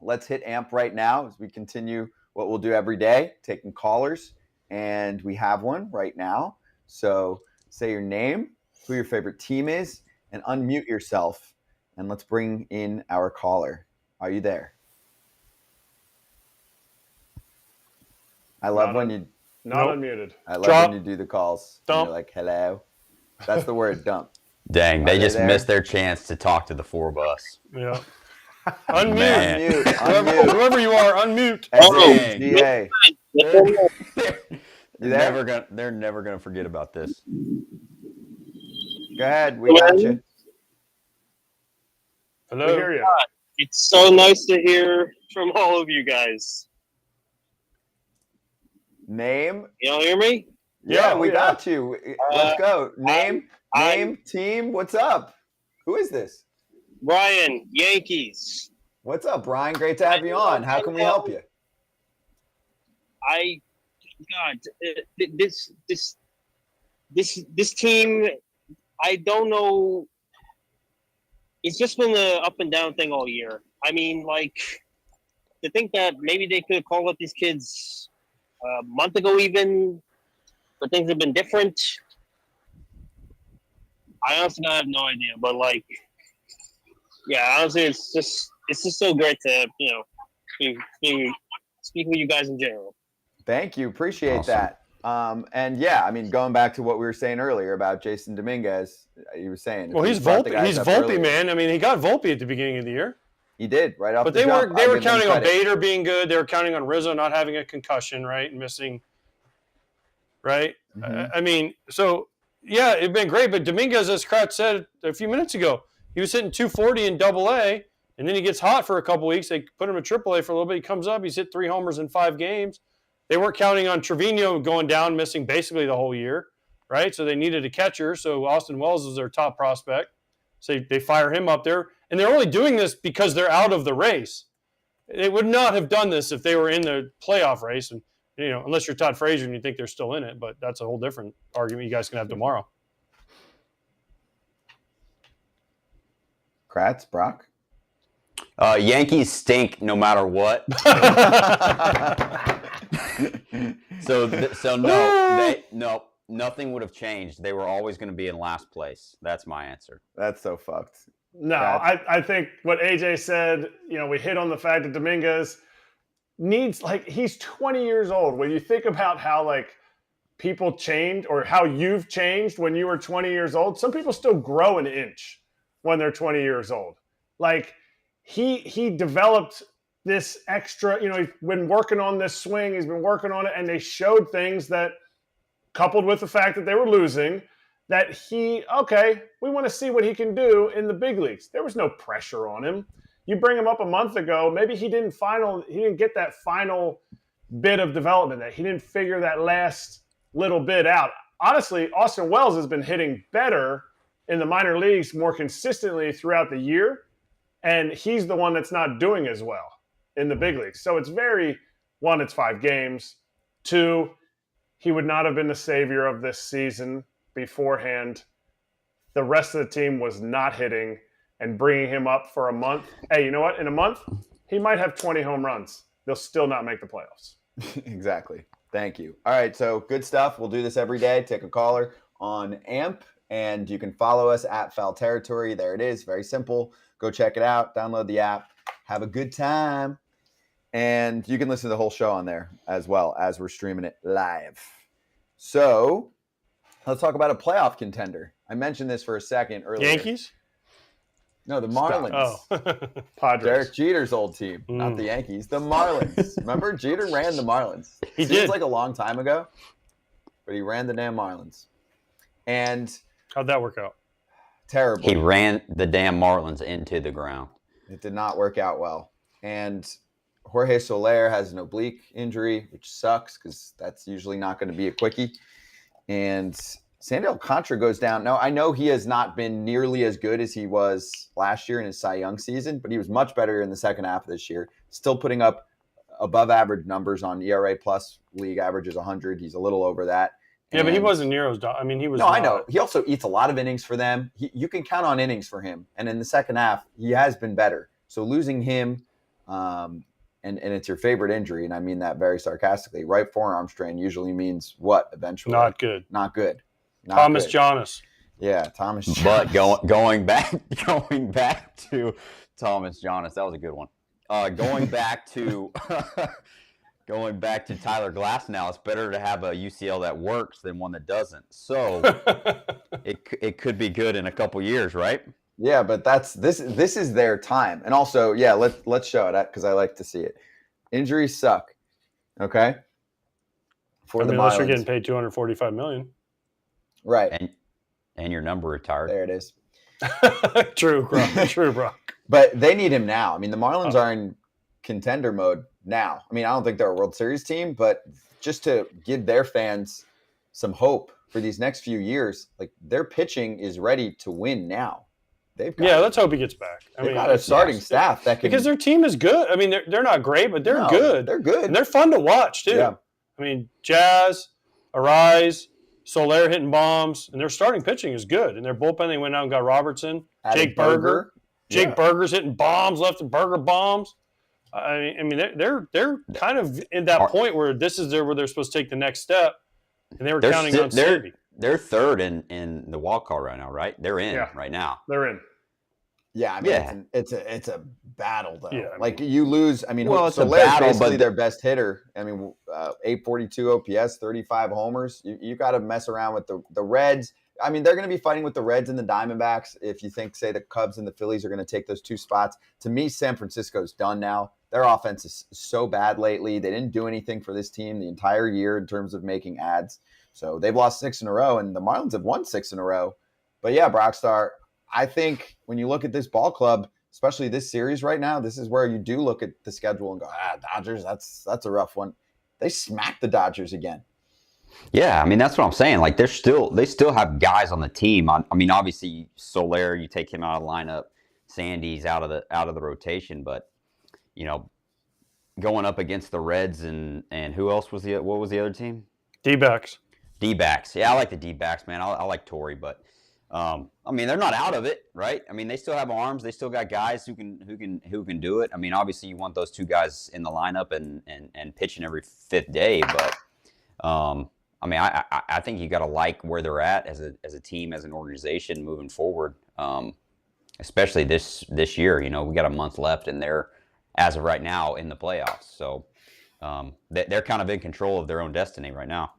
Let's hit amp right now as we continue what we'll do every day, taking callers, and we have one right now. So say your name, who your favorite team is, and unmute yourself. And let's bring in our caller. Are you there? I love when you Not unmuted. I love when you do the calls. Dump. You're like, hello. That's the word, dump. Dang, they just there? missed their chance to talk to the four of us. Yeah. Unmute. Man. Unmute. Whoever you are, unmute. SHDA. They're never gonna forget about this. Go ahead. We got you. Hello. We hear you. It's so nice to hear from all of you guys. Name? You all hear me? Yeah, we got you. Let's go. Name, team. What's up? Who is this? Brian, Yankees. What's up, Brian? Great to have you on. How can we help you? This team, I don't know. It's just been an up and down thing all year. I mean, like, to think that maybe they could have called up these kids a month ago even, but things have been different. I honestly have no idea, but like, yeah, honestly, it's just so great to speak with you guys in general. Thank you, appreciate that. And yeah, I mean, going back to what we were saying earlier about Jasson Dominguez, you were saying. Well, he's Volpe. He's Volpe, man. I mean, he got Volpe at the beginning of the year. He did right off. But they were counting on Bader being good. They were counting on Rizzo not having a concussion, right, and missing. Right. Mm-hmm. I mean, so yeah, it'd been great. But Dominguez, as Kratz said a few minutes ago, he was hitting 240 in Double-A, and then he gets hot for a couple weeks. They put him in Triple-A for a little bit. He comes up. He's hit 3 homers in 5 games. They weren't counting on Trevino going down, missing basically the whole year, right? So they needed a catcher. So Austin Wells was their top prospect. So they fire him up there. And they're only doing this because they're out of the race. They would not have done this if they were in the playoff race. And, unless you're Todd Frazier and you think they're still in it. But that's a whole different argument you guys can have tomorrow. Kratz, Brock? Yankees stink no matter what. So nothing would have changed. They were always going to be in last place. That's my answer. That's so fucked. No, I think what AJ said, we hit on the fact that Dominguez needs, like, he's 20 years old. When you think about how, like, people changed or how you've changed when you were 20 years old, some people still grow an inch when they're 20 years old. Like, he developed this extra, he's been working on this swing, he's been working on it, and they showed things that, coupled with the fact that they were losing, that we want to see what he can do in the big leagues. There was no pressure on him. You bring him up a month ago, maybe he didn't get that final bit of development, that he didn't figure that last little bit out. Honestly, Austin Wells has been hitting better in the minor leagues more consistently throughout the year, and he's the one that's not doing as well in the big leagues. So it's one, it's 5 games. 2, he would not have been the savior of this season beforehand. The rest of the team was not hitting, and bringing him up for a month. Hey, you know what? In a month, he might have 20 home runs. They'll still not make the playoffs. Exactly. Thank you. All right, so good stuff. We'll do this every day. Take a caller on AMP, and you can follow us at Foul Territory. There it is. Very simple. Go check it out. Download the app. Have a good time. And you can listen to the whole show on there as well as we're streaming it live. So let's talk about a playoff contender. I mentioned this for a second earlier. Yankees? No, the Marlins. Oh. Padres. Derek Jeter's old team, not the Yankees. The Marlins. Remember, Jeter ran the Marlins. He Seems did. like a long time ago, but he ran the damn Marlins. And how'd that work out? Terribly. He ran the damn Marlins into the ground. It did not work out well. And Jorge Soler has an oblique injury, which sucks because that's usually not going to be a quickie. And Sandy Alcantara goes down. Now, I know he has not been nearly as good as he was last year in his Cy Young season, but he was much better in the second half of this year. Still putting up above average numbers on ERA plus. League average is 100. He's a little over that. Yeah, but he wasn't Nero's dog. I mean, he was. No, I know. He also eats a lot of innings for them. You can count on innings for him. And in the second half, he has been better. So losing him, and it's your favorite injury, and I mean that very sarcastically. Right forearm strain usually means what eventually? Not good. Not good. Not Thomas good. Jonas. Yeah, Thomas Jonas. But going back to Thomas Jonas, that was a good one. Going back to going back to Tyler Glasnow, it's better to have a UCL that works than one that doesn't. So it could be good in a couple years, right? Yeah, but this is their time. And also, yeah, let's show it because I like to see it. Injuries suck. Okay? Unless you're getting paid $245 million. Right. And your number retired. There it is. True, Brock. But they need him now. I mean, the Marlins are in contender mode now. I mean, I don't think they're a World Series team, but just to give their fans some hope for these next few years, like their pitching is ready to win now. Let's hope he gets back. They've got a starting staff that can, because their team is good. I mean, they're not great, but they're good. They're good. And they're fun to watch too. Yeah. I mean, Jazz, Arise, Soler hitting bombs, and their starting pitching is good. And their bullpen, they went out and got Robertson, Jake Berger. Jake Berger's hitting bombs left and Berger bombs. I mean, they're kind of in that point where this is where they're supposed to take the next step, and they were counting on Sandy. They're third in the wild card right now, right? They're in right now. They're in. Yeah, I mean, it's a battle though. Yeah, you lose. I mean, it's a Soler's battle, basically but their best hitter. I mean, 842 OPS, 35 homers. You got to mess around with the Reds. I mean, they're going to be fighting with the Reds and the Diamondbacks. If you think, say, the Cubs and the Phillies are going to take those two spots, to me, San Francisco's done now. Their offense is so bad lately. They didn't do anything for this team the entire year in terms of making ads. So they've lost 6 in a row, and the Marlins have won 6 in a row. But yeah, Brockstar, I think when you look at this ball club, especially this series right now, this is where you do look at the schedule and go, Dodgers, that's a rough one. They smacked the Dodgers again. Yeah, I mean, that's what I'm saying. Like, they still have guys on the team. I mean, obviously, Soler, you take him out of the lineup. Sandy's out of the rotation, but you know, going up against the Reds and who else was what was the other team? D-backs. D-backs. Yeah, I like the D-backs, man. I like Torrey, but I mean, they're not out of it, right? I mean, they still have arms. They still got guys who can do it. I mean, obviously, you want those two guys in the lineup and pitching every 5th day, but I mean, I think you got to like where they're at as a team, as an organization moving forward, especially this year. You know, we got a month left, and they're, as of right now, in the playoffs. So they're kind of in control of their own destiny right now.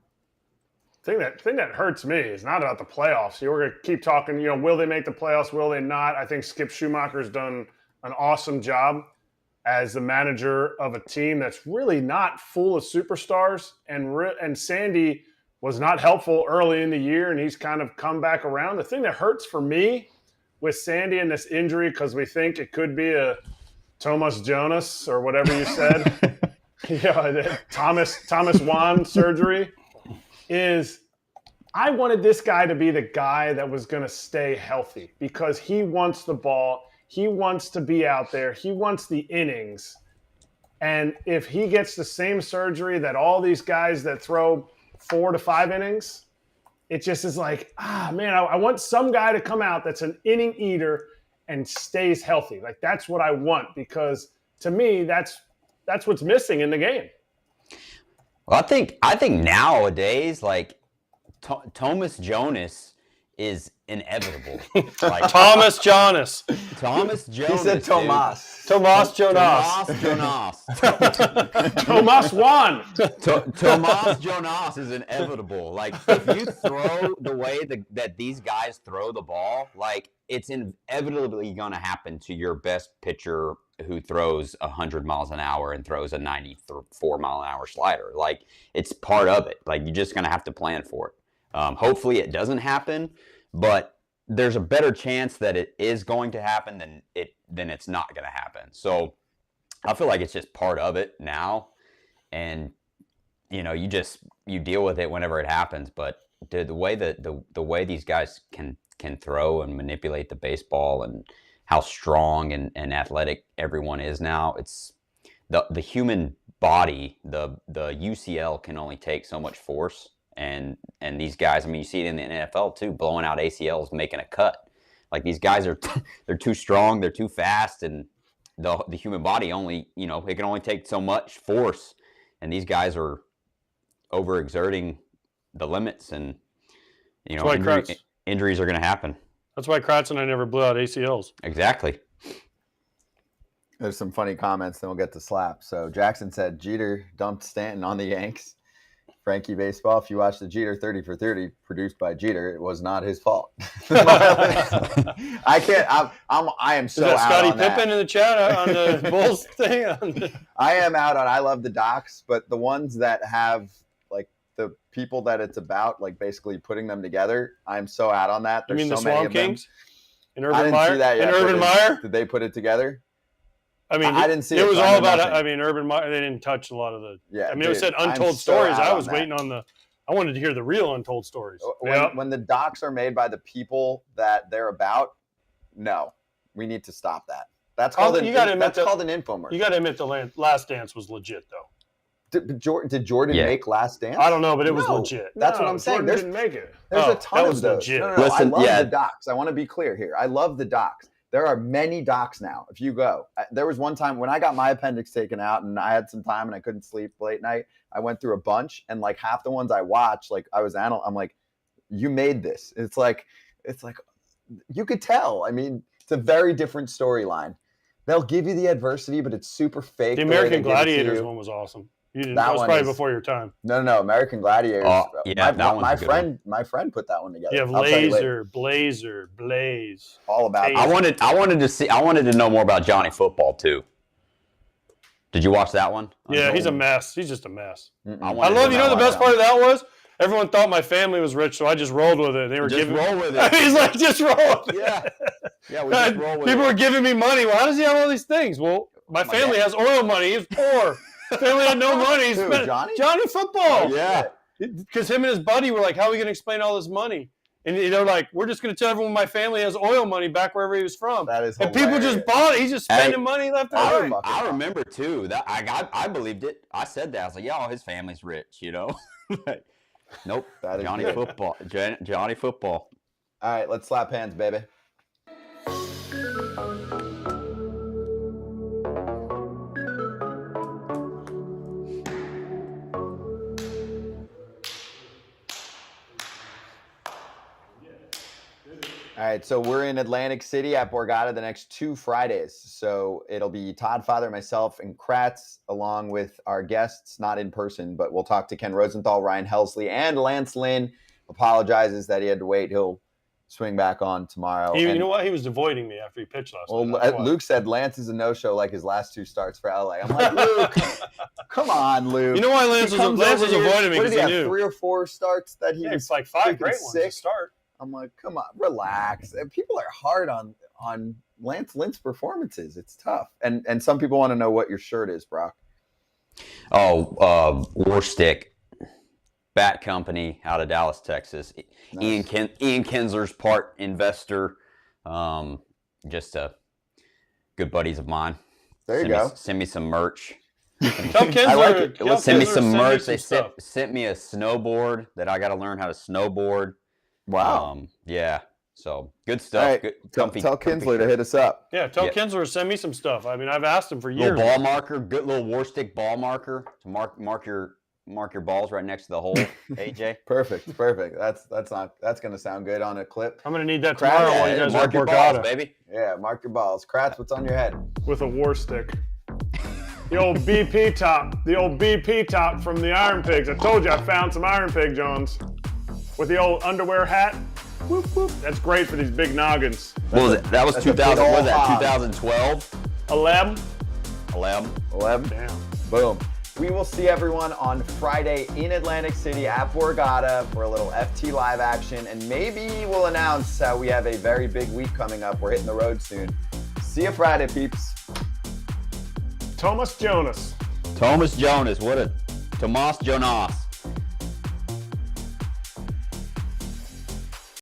Thing that hurts me is not about the playoffs. We're going to keep talking, you know, will they make the playoffs? Will they not? I think Skip Schumacher's done an awesome job as the manager of a team that's really not full of superstars. And Sandy was not helpful early in the year, and he's kind of come back around. The thing that hurts for me with Sandy and this injury, because we think it could be a Thomas Jonas or whatever you said, Thomas Juan surgery, is I wanted this guy to be the guy that was going to stay healthy because he wants the ball. He wants to be out there. He wants the innings. And if he gets the same surgery that all these guys that throw 4 to 5 innings, it just is like, man, I want some guy to come out that's an inning eater and stays healthy. Like, that's what I want, because to me, that's what's missing in the game. Well, I think nowadays, like, Thomas Jonas is inevitable. Like, Thomas Jonas. Thomas Jonas. He said Tomas. Tomas Jonas. Tomas Juan. Tomas Jonas is inevitable. Like, if you throw the way that these guys throw the ball, like, it's inevitably going to happen to your best pitcher who throws 100 miles an hour and throws a 94 mile an hour slider. Like, it's part of it. Like, you're just going to have to plan for it. Hopefully it doesn't happen, but there's a better chance that it is going to happen than it's not going to happen. So I feel like it's just part of it now, and you know, you deal with it whenever it happens. But the way these guys can throw and manipulate the baseball, and how strong and athletic everyone is now, it's the human body. The UCL can only take so much force. And these guys, I mean, you see it in the NFL too, blowing out ACLs, making a cut. Like, these guys they're too strong, they're too fast, and the human body only, you know, it can only take so much force. And these guys are overexerting the limits, and You That's know, why injuries are going to happen. That's why Kratz and I never blew out ACLs. Exactly. There's some funny comments, then we'll get to slap. So Jackson said Jeter dumped Stanton on the Yanks. Frankie Baseball, if you watch the Jeter 30 for 30 produced by Jeter, it was not his fault. I am so Is that out Scottie on that. Pippen in the chat on the Bulls thing? I am out on, I love the docs, but the ones that have like the people that it's about, like basically putting them together, I'm so out on that. You There's mean the so many Swamp of them. Kings? And I Urban didn't Meyer? see that yet. And Urban Meyer? Did they put it together? I mean, I didn't see it. It was so I all know about. nothing. I mean, Urban Meyer. They didn't touch a lot of the. Yeah, I mean, it dude, said I'm untold so stories. out I on was that. waiting on the. I wanted to hear the real untold stories. When the docs are made by the people that they're about, no, we need to stop that. That's called an infomercial. You got to admit the Last Dance was legit, though. Did Jordan make Last Dance? I don't know, but it was legit. That's what I'm saying. Jordan didn't make it. There's a ton that of was those. legit. No, Listen, I love the docs. I want to be clear here. I love the docs. There are many docs now. If you go, there was one time when I got my appendix taken out and I had some time and I couldn't sleep late night. I went through a bunch and like half the ones I watched, like I'm like, you made this. It's like you could tell. I mean, it's a very different storyline. They'll give you the adversity, but it's super fake. The American Gladiators one was awesome. That was probably before your time. No, American Gladiators. My friend put that one together. You have Laser, Blazer, Blaze. All about it. I wanted to know more about Johnny Football too. Did you watch that one? Yeah, he's a mess. He's just a mess. I love, you know, the best part of that was everyone thought my family was rich, so I just rolled with it. They were roll with it. He's like, just roll with it. Yeah, we just roll with it. People were giving me money. Well, how does he have all these things? Well, my family has oil money. He's poor. Family had no money. He spent Johnny Football. Yeah. Because him and his buddy were like, how are we going to explain all this money? And they're like, we're just going to tell everyone my family has oil money back wherever he was from. That is and hilarious. people just bought it. He's just spending money left and right. I remember too that I believed it. I said that. I was like, yeah, his family's rich, you know. Nope. That is Johnny good. Football. Johnny Football. All right, let's slap hands, baby. All right, so we're in Atlantic City at Borgata the next 2 Fridays. So it'll be Todd Father, myself, and Kratz, along with our guests, not in person, but we'll talk to Ken Rosenthal, Ryan Helsley, and Lance Lynn. Apologizes that he had to wait. He'll swing back on tomorrow. You know what? He was avoiding me after he pitched last night. Well, Luke said Lance is a no-show like his last 2 starts for LA. I'm like, Luke, come on, Luke. You know why Lance was avoiding me? What did he have, knew. 3 or 4 starts that he was it's like 5 great ones to sick? start. I'm like, come on, relax. And people are hard on Lance Lynn's performances. It's tough. And some people want to know what your shirt is, Brock. Oh, War Stick Bat Company out of Dallas, Texas. Nice. Ian Kinsler's part investor. Just good buddies of mine. There you go. Send me some merch. Tell Kinsler, I like it. Send me some merch. They stuff. sent me a snowboard that I got to learn how to snowboard. Wow. Yeah. So good stuff. All right. Good, Tell Kinsler to hit us up. Yeah, tell Kinsler to send me some stuff. I mean, I've asked him for years. Little ball marker, good little War Stick ball marker to mark your balls right next to the hole. AJ. Perfect. That's gonna sound good on a clip. I'm gonna need that Kratz, tomorrow while you guys mark are your Borgata. balls, baby. Yeah, mark your balls. Kratz, what's on your head? With a War Stick. The old BP top. The old BP top from the Iron Pigs. I told you I found some Iron Pig Jones. With the old underwear hat. Whoop, whoop. That's great for these big noggins. What was it? That was 2000. What was that? 2012. 11. 11. Damn. Boom. We will see everyone on Friday in Atlantic City at Borgata for a little FT live action, and maybe we'll announce how we have a very big week coming up. We're hitting the road soon. See you Friday, peeps. Thomas Jonas. What a Tomas Jonas.